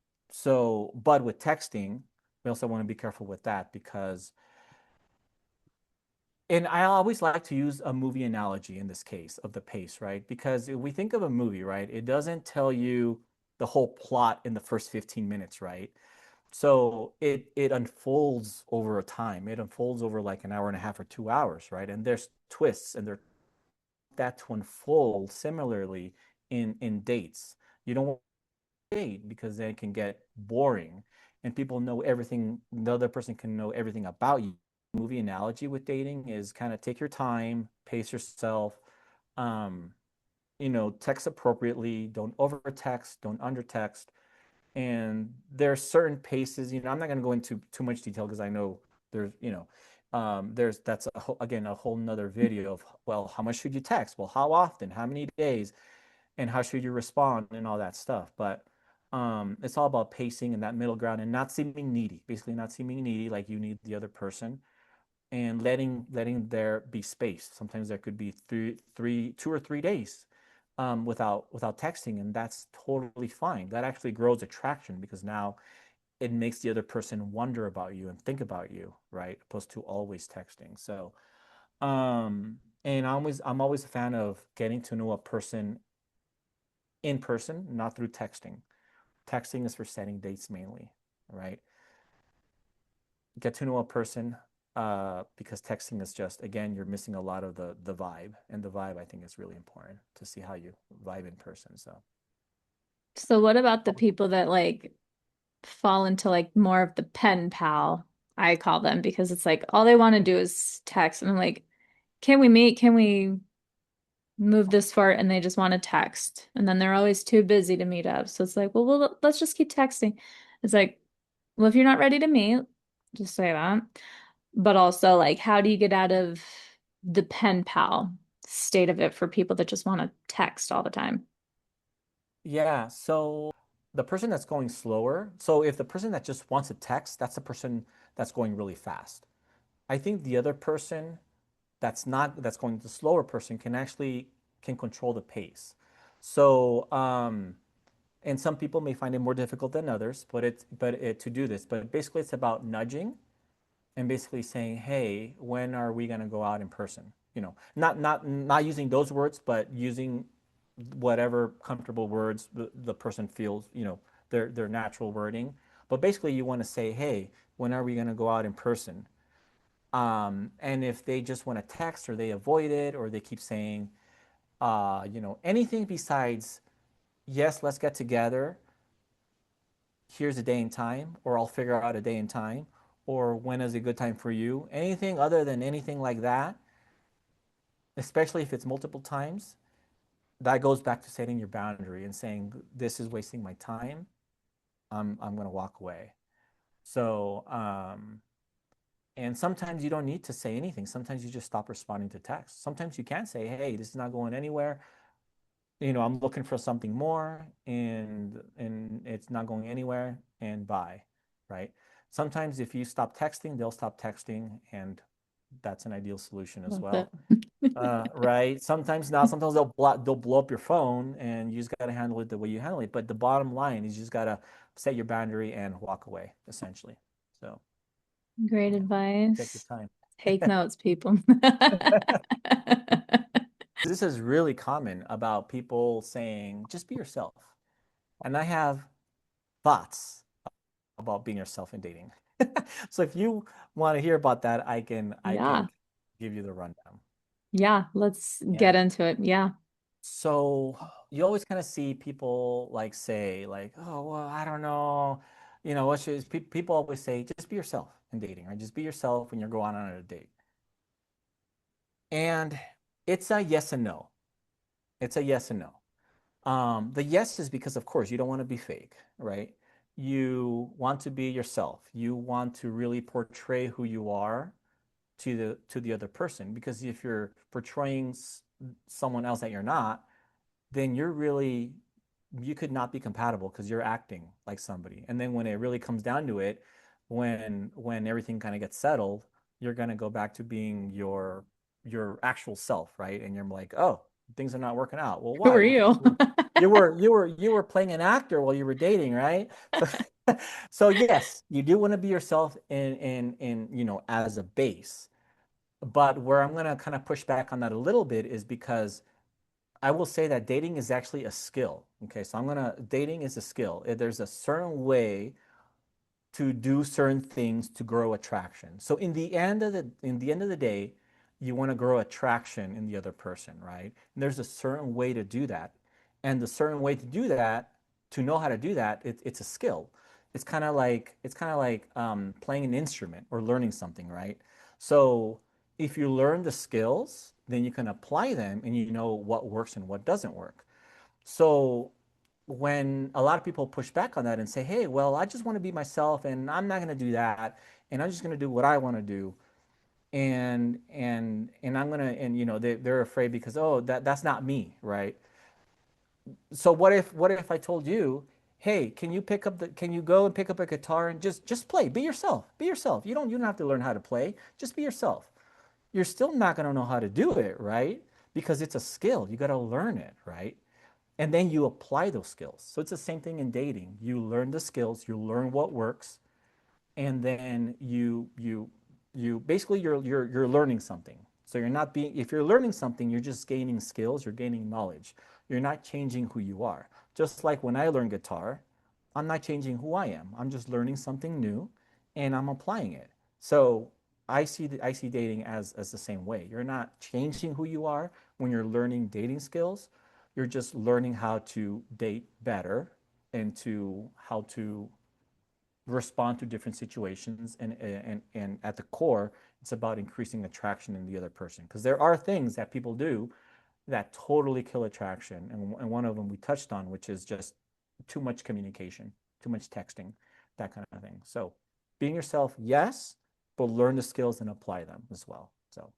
but with texting, we also want to be careful with that because, and I always like to use a movie analogy in this case of the pace, right? Because if we think of a movie, right, it doesn't tell you the whole plot in the first 15 minutes, right? So it unfolds over a time. It unfolds over like an hour and a half or 2 hours, right? And there's twists and there that to unfold similarly in dates. You don't want to date because then it can get boring and people know everything, the other person can know everything about you. Movie analogy with dating is kind of take your time, pace yourself, um, text appropriately, don't over text, don't under text. And there are certain paces, I'm not going to go into too much detail because I know there's, that's again, a whole nother video of, well, how much should you text? Well, how often, how many days, and how should you respond and all that stuff. But it's all about pacing and that middle ground and not seeming needy, basically not seeming needy like you need the other person and letting there be space. Sometimes there could be 2 or 3 days without texting, and that's totally fine. That actually grows attraction because now it makes the other person wonder about you and think about you, right? Opposed to always texting. So, and I'm always a fan of getting to know a person in person, not through texting. Texting is for setting dates mainly, right? Get to know a person because texting is just, again, you're missing a lot of the vibe, and the vibe I think is really important to see how you vibe in person. So So what about the people that like fall into like more of the pen pal, I call them, because it's like all they want to do is text. And I'm like, can we meet? Can we move this far? And they just want to text. And then they're always too busy to meet up. So it's like, well, let's just keep texting. It's like, well, if you're not ready to meet, just say that. But also, like, how do you get out of the pen pal state of it for people that just want to text all the time? yeah, so the person that's going slower, so if the person that just wants to text, that's the person that's going really fast. I think the other person that's going the slower person can control the pace. So and some people may find it more difficult than others, but to do this. But basically, it's about nudging and basically saying, "Hey, when are we going to go out in person?" Not using those words, but using whatever comfortable words the person feels, their natural wording. But basically, you want to say, "Hey, when are we going to go out in person?" And if they just want to text or they avoid it or they keep saying, anything besides, yes, let's get together, here's a day and time, or I'll figure out a day and time, or when is a good time for you, anything other than anything like that, especially if it's multiple times, that goes back to setting your boundary and saying, this is wasting my time. I'm going to walk away. So, and sometimes you don't need to say anything. Sometimes you just stop responding to text. Sometimes you can say, hey, this is not going anywhere. I'm looking for something more and it's not going anywhere and bye, right? Sometimes if you stop texting, they'll stop texting and that's an ideal solution as Love it. well. Right? Sometimes they'll blow up your phone and you just got to handle it the way you handle it. But the bottom line is you just got to set your boundary and walk away essentially. So, Great take your advice. time. Take notes, people. This is really common about people saying, just be yourself. And I have thoughts about being yourself in dating. So if you want to hear about that, I can Yeah. give you the rundown. Yeah. Let's Yeah. get into it. Yeah. So you always kind of see people like say like, oh, well, I don't know. What should people always say, just be yourself in dating, right? Just be yourself when you're going on a date. And it's a yes and no. It's a yes and no. The yes is because, of course, you don't want to be fake, right? You want to be yourself. You want to really portray who you are to the other person. Because if you're portraying someone else that you're not, then you could not be compatible because you're acting like somebody. And then when it really comes down to it, when everything kind of gets settled, you're gonna go back to being your actual self, right? And you're like, oh, things are not working out. Well, Who why? are Because you? you were playing an actor while you were dating, right? So, so yes, you do want to be yourself in as a base. But where I'm gonna kind of push back on that a little bit is because I will say that dating is actually a skill. Okay, so dating is a skill. There's a certain way to do certain things to grow attraction. So in the end of the day, you want to grow attraction in the other person, right? And there's a certain way to do that. And the certain way to do that, to know how to do that, it's a skill. It's kind of like playing an instrument or learning something, right? So if you learn the skills, then you can apply them and you know what works and what doesn't work. So when a lot of people push back on that and say, "Hey, well, I just want to be myself and I'm not going to do that and I'm just going to do what I want to do." And I'm going to and they're afraid because that's not me, right? So what if I told you, "Hey, can you go and pick up a guitar and just play. Be yourself. Be yourself. You don't have to learn how to play. Just be yourself." You're still not going to know how to do it, right? Because it's a skill. You got to learn it, right? And then you apply those skills. So it's the same thing in dating. You learn the skills, you learn what works, and then you basically you're learning something. So you're not being if you're learning something, you're just gaining skills, you're gaining knowledge. You're not changing who you are. Just like when I learn guitar, I'm not changing who I am. I'm just learning something new and I'm applying it. So I see dating as the same way. You're not changing who you are when you're learning dating skills. You're just learning how to date better and to how to respond to different situations and at the core it's about increasing attraction in the other person because there are things that people do that totally kill attraction and one of them we touched on which is just too much communication, too much texting, that kind of thing. So being yourself, yes, but learn the skills and apply them as well. So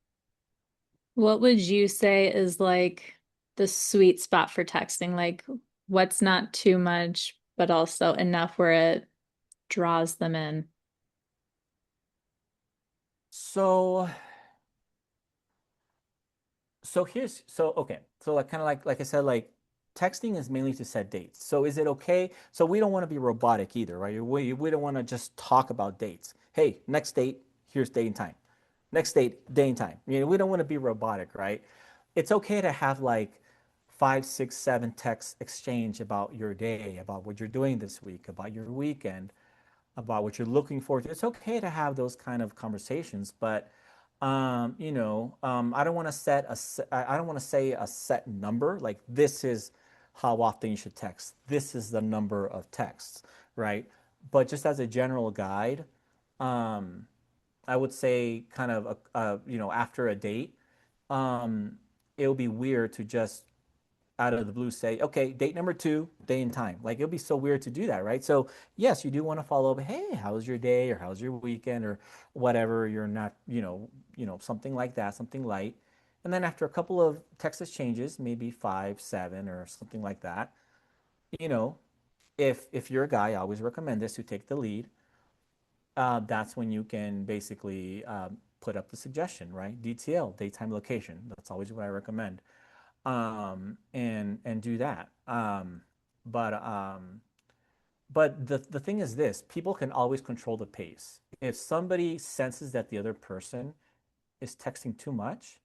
What would you say is like the sweet spot for texting? Like, what's not too much, but also enough where it draws them in? so so okay, so like kind of like I said, like texting is mainly to set dates. So is it okay? So we don't want to be robotic either, right? We don't want to just talk about dates. Hey, next date, here's date and time. Next date, day and time. We don't want to be robotic, right? It's okay to have like five, six, seven texts exchange about your day, about what you're doing this week, about your weekend, about what you're looking forward to. It's okay to have those kind of conversations, but I don't want to I don't want to say a set number like this is how often you should text. This is the number of texts, right? But just as a general guide, um, I would say kind of after a date, um, it would be weird to just out of the blue say, okay, date number two, day and time. Like it'll be so weird to do that, right? So yes, you do want to follow up. Hey, how was your day, or how's your weekend, or whatever. You're not, something like that, something light. And then after a couple of text exchanges, maybe five, seven, or something like that, you know, if you're a guy, I always recommend this to take the lead. That's when you can basically put up the suggestion, right? DTL, daytime location. That's always what I recommend and do that. But um, but the thing is this: people can always control the pace. If somebody senses that the other person is texting too much,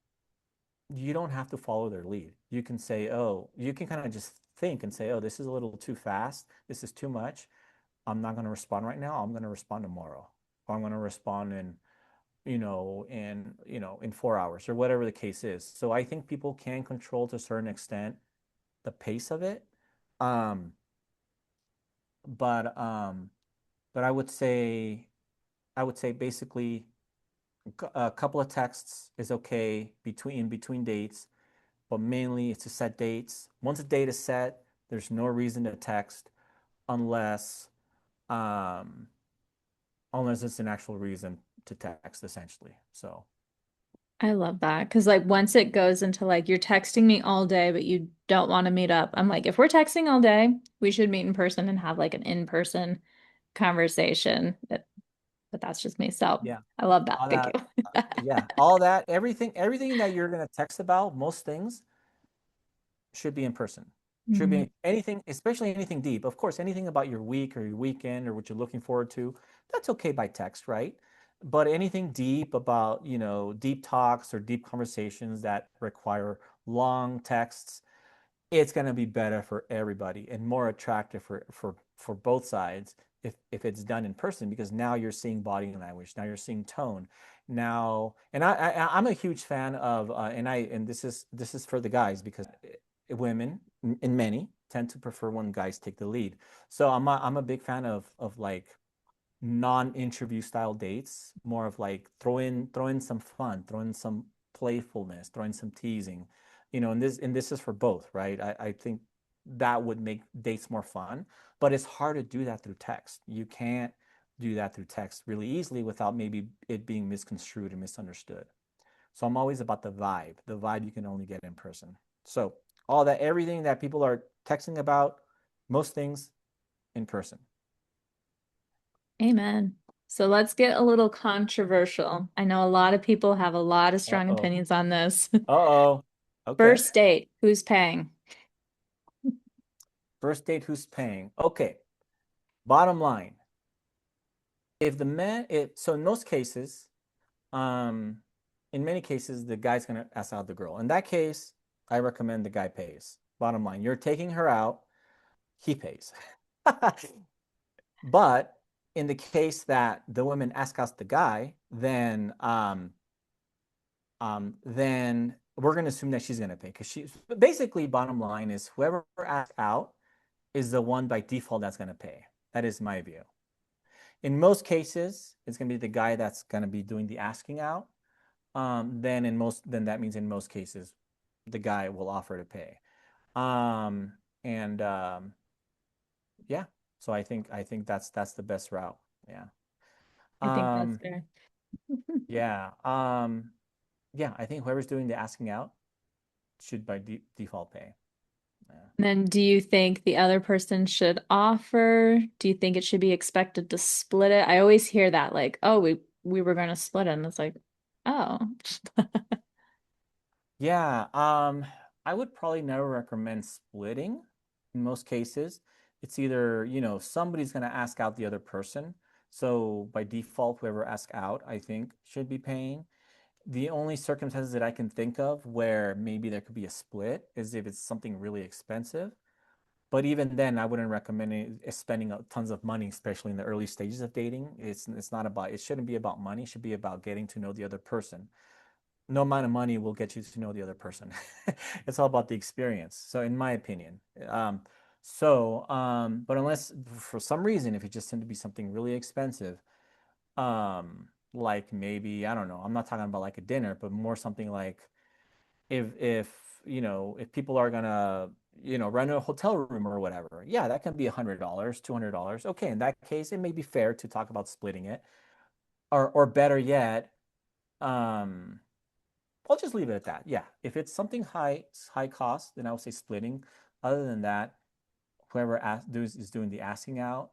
you don't have to follow their lead. You can say, oh, you can kind of just think and say, oh, this is a little too fast. This is too much. I'm not going to respond right now. I'm going to respond tomorrow. Or I'm going to respond in 4 hours or whatever the case is. So I think people can control to a certain extent the pace of it. Um, but um, but I would say basically a couple of texts is okay between dates, but mainly it's to set dates. Once a date is set, there's no reason to text unless um, unless it's an actual reason to text, essentially. So I love that. Because, like, once it goes into like you're texting me all day, but you don't want to meet up, I'm like, if we're texting all day, we should meet in person and have like an in-person conversation. But that's just me. So yeah, I love that. all Thank that, you. yeah, all that, everything that you're gonna text about, most things should be in person. Should Mhm. be anything, especially anything deep. Of course, anything about your week or your weekend or what you're looking forward to, that's okay by text, right? But anything deep about, deep talks or deep conversations that require long texts, it's going to be better for everybody and more attractive for both sides if it's done in person because now you're seeing body language, now you're seeing tone. Now, and I'm a huge fan of and this is for the guys because women in many tend to prefer when guys take the lead. So I'm a big fan of like non-interview style dates, more of like throw in some fun, throw in some playfulness, throw in some teasing, and this is for both, right? I think that would make dates more fun, but it's hard to do that through text. You can't do that through text really easily without maybe it being misconstrued and misunderstood. So I'm always about the vibe. The vibe you can only get in person. So everything that people are texting about, most things in person. Amen. So let's get a little controversial. I know a lot of people have a lot of strong Uh-oh. opinions on this. Uh-oh. Okay. First date, who's paying? First date, who's paying? Okay. Bottom line, if the man, so in most cases, um, in many cases, the guy's gonna ask out the girl. In that case, I recommend the guy pays. Bottom line, you're taking her out, he pays. But in the case that the woman asks out the guy, then we're gonna assume that she's gonna pay because she's basically bottom line is whoever asks out is the one by default that's gonna pay. That is my view. In most cases, it's going to be the guy that's going to be doing the asking out. Then that means in most cases, the guy will offer to pay. And Yeah, so I think that's the best route. Yeah. I think that's Um, fair. yeah. Yeah. I think whoever's doing the asking out should by default pay. Yeah. Then do you think the other person should offer? Do you think it should be expected to split it? I always hear that like, oh, we were going to split it. And it's like, oh. Yeah, I would probably never recommend splitting in most cases. It's either, somebody's going to ask out the other person. So by default, whoever asks out, I think, should be paying. The only circumstances that I can think of where maybe there could be a split is if it's something really expensive. But even then, I wouldn't recommend spending tons of money, especially in the early stages of dating. It's not about, it shouldn't be about money. It should be about getting to know the other person. No amount of money will get you to know the other person. It's all about the experience. So, in my opinion, but unless for some reason, if it just tend to be something really expensive, like maybe I don't know, I'm not talking about like a dinner, but more something like if if people are gonna rent a hotel room or whatever, yeah, that can be $100, $200. Okay, in that case, it may be fair to talk about splitting it, or better yet, um I'll just leave it at that. Yeah. If it's something high cost, then I would say splitting. Other than that, whoever is doing the asking out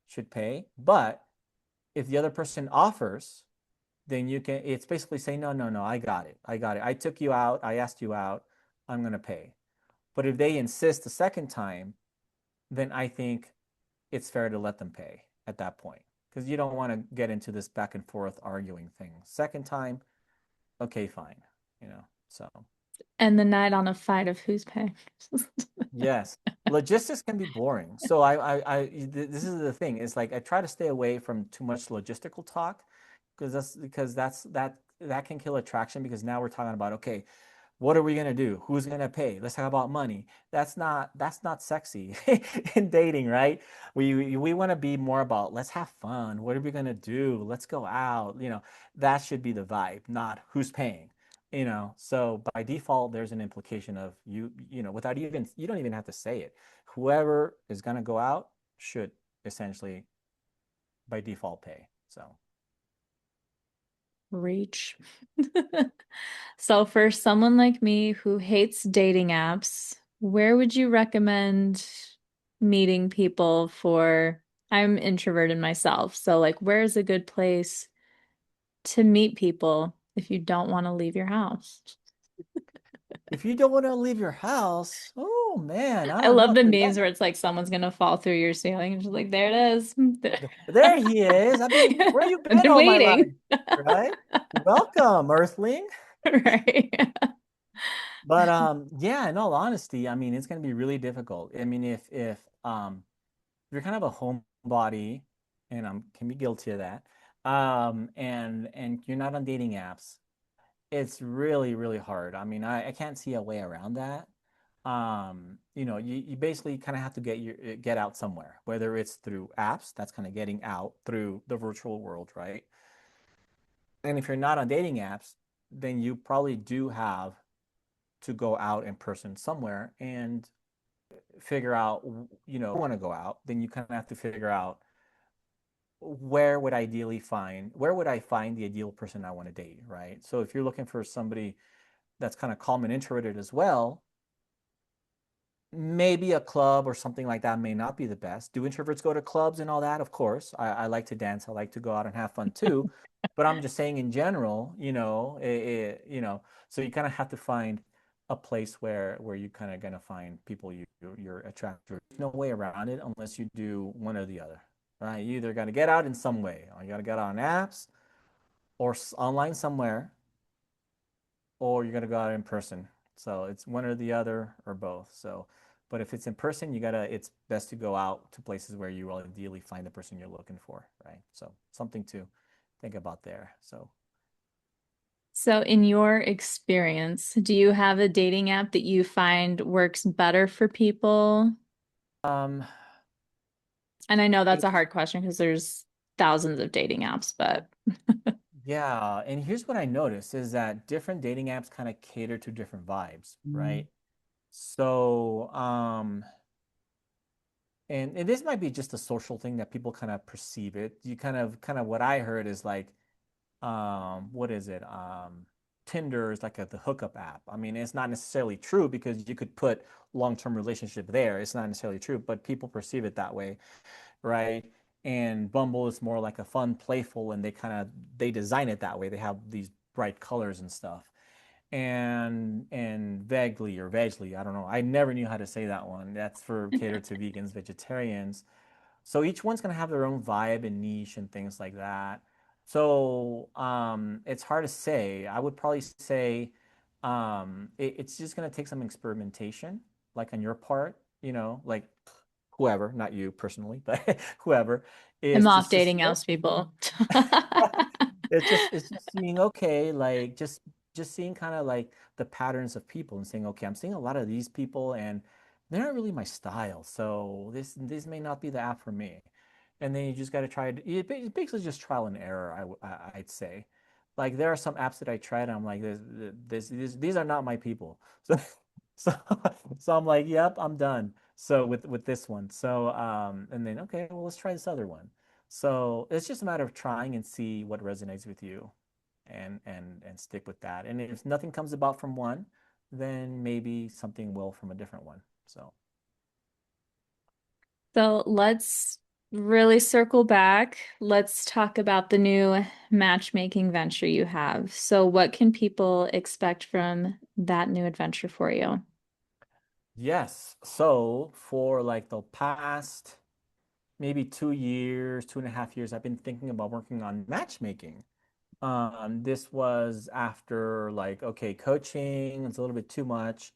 should pay. But if the other person offers, then it's basically say, no, no, no, I got it. I got it. I took you out. I asked you out. I'm going to pay. But if they insist the second time, then I think it's fair to let them pay at that point because you don't want to get into this back and forth arguing thing. Second time, okay, fine. So. And the night on a fight of who's paying. Yes, logistics can be boring. So this is the thing. It's like I try to stay away from too much logistical talk because that can kill attraction because now we're talking about, okay, what are we gonna do? Who's gonna pay? Let's talk about money. That's not sexy in dating, right? We want to be more about let's have fun. What are we gonna do? Let's go out. That should be the vibe, not who's paying. So by default, there's an implication of without even you don't even have to say it. Whoever is gonna go out should essentially by default pay. So Reach. So for someone like me who hates dating apps, where would you recommend meeting people for? I'm introverted myself, so like where's a good place to meet people if you don't want to leave your house? if you don't want to leave your house, oh man, I I don't love know, the because memes where it's like someone's gonna fall through your ceiling and just like there it is. there he is. Where you I've been been all my life, waiting. right? Welcome, Earthling. Right. But yeah, in all honesty, I mean, it's going to be really difficult. I mean, if you're kind of a homebody, and I can be guilty of that, and you're not on dating apps, it's really, really hard. I mean, I can't see a way around that. you basically kind of have to get out somewhere, whether it's through apps, that's kind of getting out through the virtual world, right? And if you're not on dating apps, then you probably do have to go out in person somewhere and figure out, want to go out, then you kind of have to figure out where would I find the ideal person I want to date, right? So if you're looking for somebody that's kind of calm and introverted as well, maybe a club or something like that may not be the best. Do introverts go to clubs and all that? Of course. I like to dance. I like to go out and have fun too. But I'm just saying in general, so you kind of have to find a place where you kind of gonna find people you're attracted to. There's no way around it unless you do one or the other, right? You either got to get out in some way, or you got to get on apps or online somewhere, or you're gonna go out in person. So it's one or the other or both. So, but if it's in person, it's best to go out to places where you will ideally find the person you're looking for, right? So something to think about there. So, So, in your experience, do you have a dating app that you find works better for people? um, And I know that's a it's hard question because there's thousands of dating apps, but yeah, and here's what I noticed is that different dating apps kind of cater to different vibes, right? So, and this might be just a social thing that people kind of perceive it. You kind of what I heard is like what is it? Tinder is like the hookup app. I mean, it's not necessarily true because you could put long-term relationship there. It's not necessarily true, but people perceive it that way, right? And Bumble is more like a fun, playful, and they design it that way. They have these bright colors and stuff. And Vegly or Vegly, I don't know. I never knew how to say that one. That's for catered to vegans, vegetarians. So each one's going to have their own vibe and niche and things like that. So it's hard to say. I would probably say it's just going to take some experimentation, like on your part, like whoever, not you personally, but whoever, I'm is off just to see, dating apps, people. it's just seeing, okay, like just seeing kind of like the patterns of people and saying, okay, I'm seeing a lot of these people and they're not really my style. So this may not be the app for me. And then you just got to try it. It's basically just trial and error, I'd say. Like there are some apps that I tried, and I'm like, these are not my people. So so so I'm like, yep, I'm done. So with this one. So and then okay, well let's try this other one. So it's just a matter of trying and see what resonates with you and stick with that. And if nothing comes about from one, then maybe something will from a different one. So So let's really circle back. Let's talk about the new matchmaking venture you have. So, what can people expect from that new adventure for you? yes. So for like the past maybe 2 years, 2.5 years, I've been thinking about working on matchmaking. This was after like, okay, coaching is a little bit too much.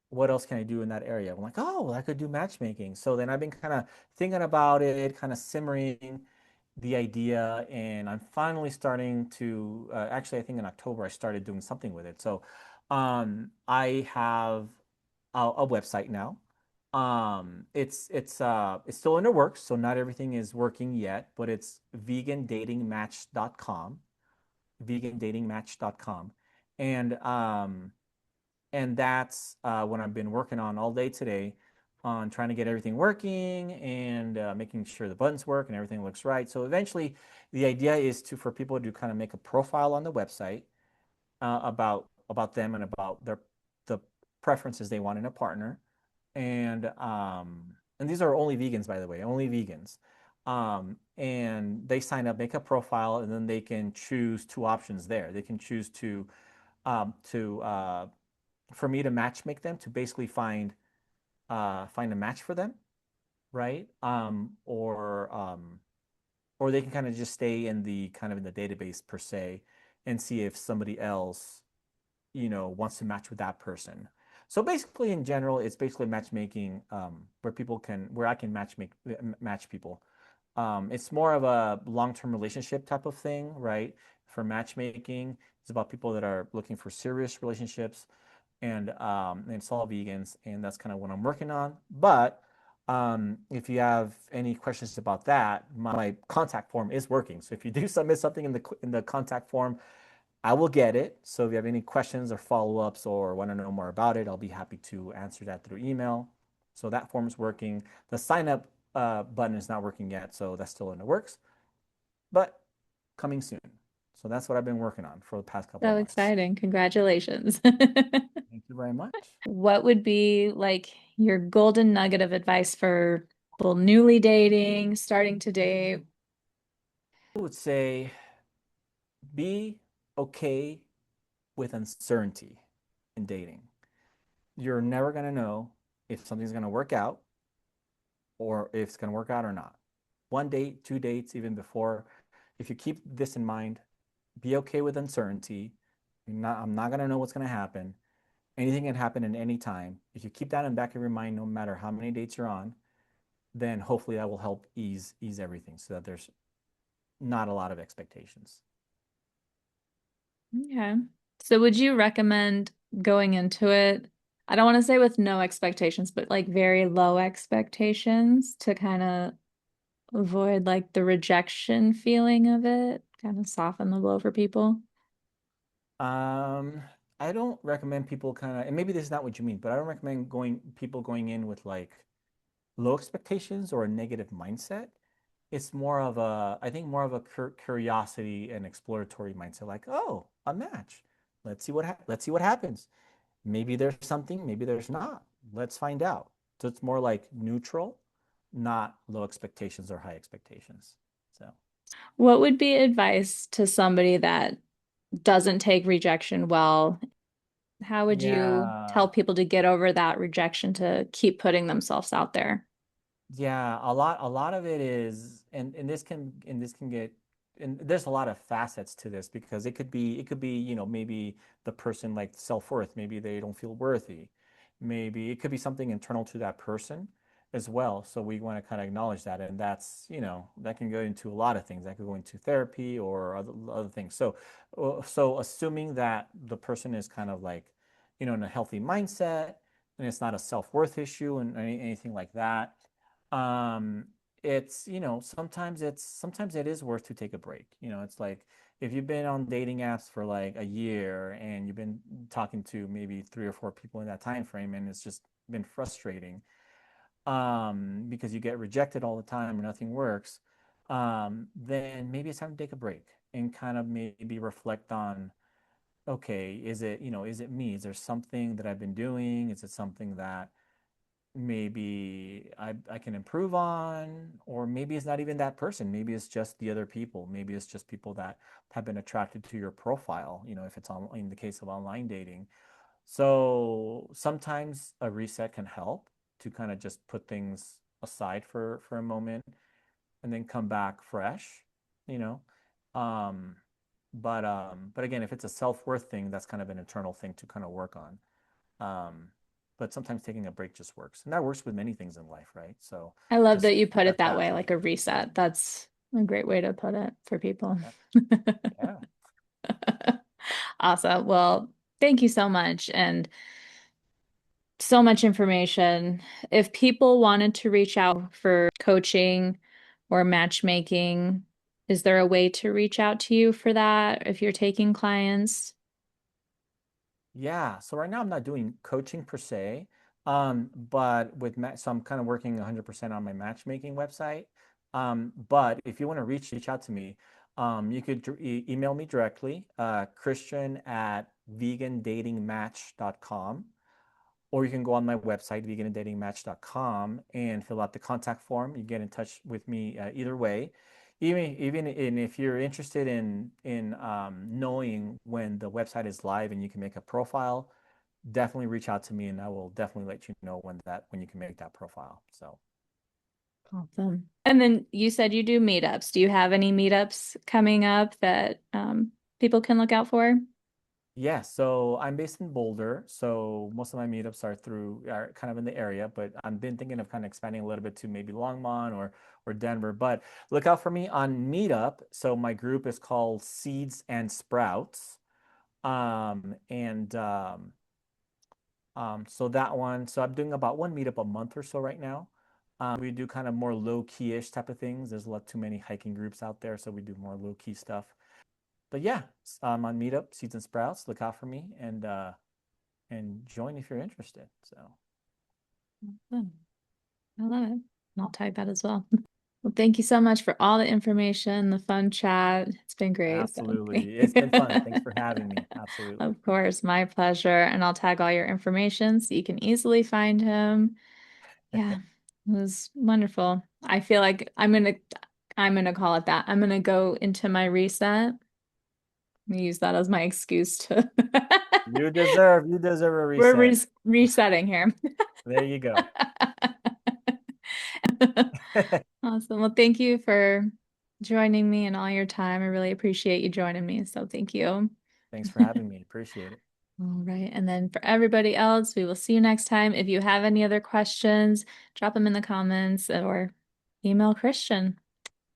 What else can I do in that area? I'm like, oh, well, I could do matchmaking. So then I've been kind of thinking about it, kind of simmering the idea, and I'm finally starting to actually, I think in October I started doing something with it. So I have a website now. It's still in the works, so not everything is working yet, but it's vegandatingmatch.com, vegandatingmatch.com. And and that's what I've been working on all day today on trying to get everything working and making sure the buttons work and everything looks right. So eventually, the idea is for people to kind of make a profile on the website about them and about the preferences they want in a partner, and these are only vegans, by the way, only vegans. And they sign up, make a profile, and then they can choose two options there. They can choose to for me to match make them, to basically find a match for them, right? Or they can kind of just stay in the database per se and see if somebody else wants to match with that person. So basically, in general, it's basically matchmaking where I can match people. It's more of a long-term relationship type of thing, right? For matchmaking, it's about people that are looking for serious relationships, and it's all vegans, and that's kind of what I'm working on. But if you have any questions about that, my contact form is working. So if you do submit something in the contact form, I will get it. So if you have any questions or follow-ups or want to know more about it, I'll be happy to answer that through email. So that form is working. The sign up button is not working yet, so that's still in the works, but coming soon. So that's what I've been working on for the past couple of So months. exciting. Congratulations. Thank you very much. What would be like your golden nugget of advice for people newly dating, starting to date? I would say be okay with uncertainty in dating. You're never going to know if something's going to work out or if it's going to work out or not. One date, two dates, even before. If you keep this in mind, be okay with uncertainty. I'm not going to know what's going to happen. Anything can happen at any time. If you keep that in the back of your mind, no matter how many dates you're on, then hopefully that will help ease everything so that there's not a lot of expectations. Okay. So would you recommend going into it? I don't want to say with no expectations, but like very low expectations to kind of avoid like the rejection feeling of it, kind of soften the blow for people. Um, I don't recommend people kind of, and maybe this is not what you mean, but I don't recommend going in with like low expectations or a negative mindset. It's more of a, I think more of a curiosity and exploratory mindset, like, oh, a match. Let's see what happens. Maybe there's something, maybe there's not. Let's find out. So it's more like neutral, not low expectations or high expectations. So, What would be advice to somebody that doesn't take rejection well? How would you yeah, tell people to get over that rejection to keep putting themselves out there? yeah, a lot of it is, and this can get, and there's a lot of facets to this because it could be, you know, maybe the person like self-worth, maybe they don't feel worthy. Maybe it could be something internal to that person as well. So we want to kind of acknowledge that. And that's, you know, that can go into a lot of things. That could go into therapy or other things. So, so assuming that the person is kind of like, you know, in a healthy mindset and it's not a self-worth issue and anything like that, um it's, you know, sometimes it is worth to take a break. You know, it's like if you've been on dating apps for like a year and you've been talking to maybe three or four people in that time frame and it's just been frustrating because you get rejected all the time or nothing works, then maybe it's time to take a break and kind of maybe reflect on, okay, is it, you know, is it me? Is there something that I've been doing? Is it something that maybe I can improve on, or maybe it's not even that person. Maybe it's just the other people. Maybe it's just people that have been attracted to your profile, you know, if it's on in the case of online dating. So sometimes a reset can help to kind of just put things aside for a moment and then come back fresh, you know. Um, but again, if it's a self-worth thing, that's kind of an internal thing to kind of work on. Um, but sometimes taking a break just works. And that works with many things in life, right? So I love just that you put it step that back. way, like a reset. That's a great way to put it for people. Yeah. Yeah. Awesome. Well, thank you so much. And so much information. If people wanted to reach out for coaching or matchmaking, is there a way to reach out to you for that if you're taking clients? Yeah. So right now I'm not doing coaching per se. But so I'm kind of working 100% on my matchmaking website. But if you want to reach out to me, you could email me directly, Christian at vegandatingmatch.com. Or you can go on my website, vegandatingmatch.com, and fill out the contact form. You get in touch with me either way. If you're interested in knowing when the website is live and you can make a profile, definitely reach out to me, and I will definitely let you know when you can make that profile. So. Awesome. And then you said you do meetups. Do you have any meetups coming up that people can look out for? Yeah, so I'm based in Boulder, so most of my meetups are kind of in the area, but I've been thinking of kind of expanding a little bit to maybe Longmont or Denver. But look out for me on Meetup. So my group is called Seeds and Sprouts. And So that one, so I'm doing about one meetup a month or so right now. We do kind of more low key-ish type of things. There's a lot too many hiking groups out there, so we do more low key stuff. But yeah, on Meetup, Seeds and Sprouts, look out for me and join if you're interested. So Awesome. I love it. And I'll tag that as well. Well, thank you so much for all the information, the fun chat. It's been great. So. absolutely, it's been fun. Thanks for having me. Absolutely. Of course, my pleasure. And I'll tag all your information so you can easily find him. Yeah, it was wonderful. I feel like I'm gonna call it that. I'm gonna go into my reset. Use that as my excuse to You deserve a we're reset. resetting here. There you go. Awesome. Well, thank you for joining me and all your time. I really appreciate you joining me. So thank you. Thanks for having me. Appreciate it. All right. And then for everybody else, we will see you next time. If you have any other questions, drop them in the comments or email Christian.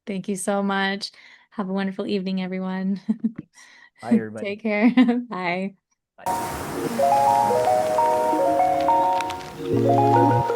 Thank you so much. Have a wonderful evening, everyone. Thanks. Bye, everybody. Take care. Bye. Bye.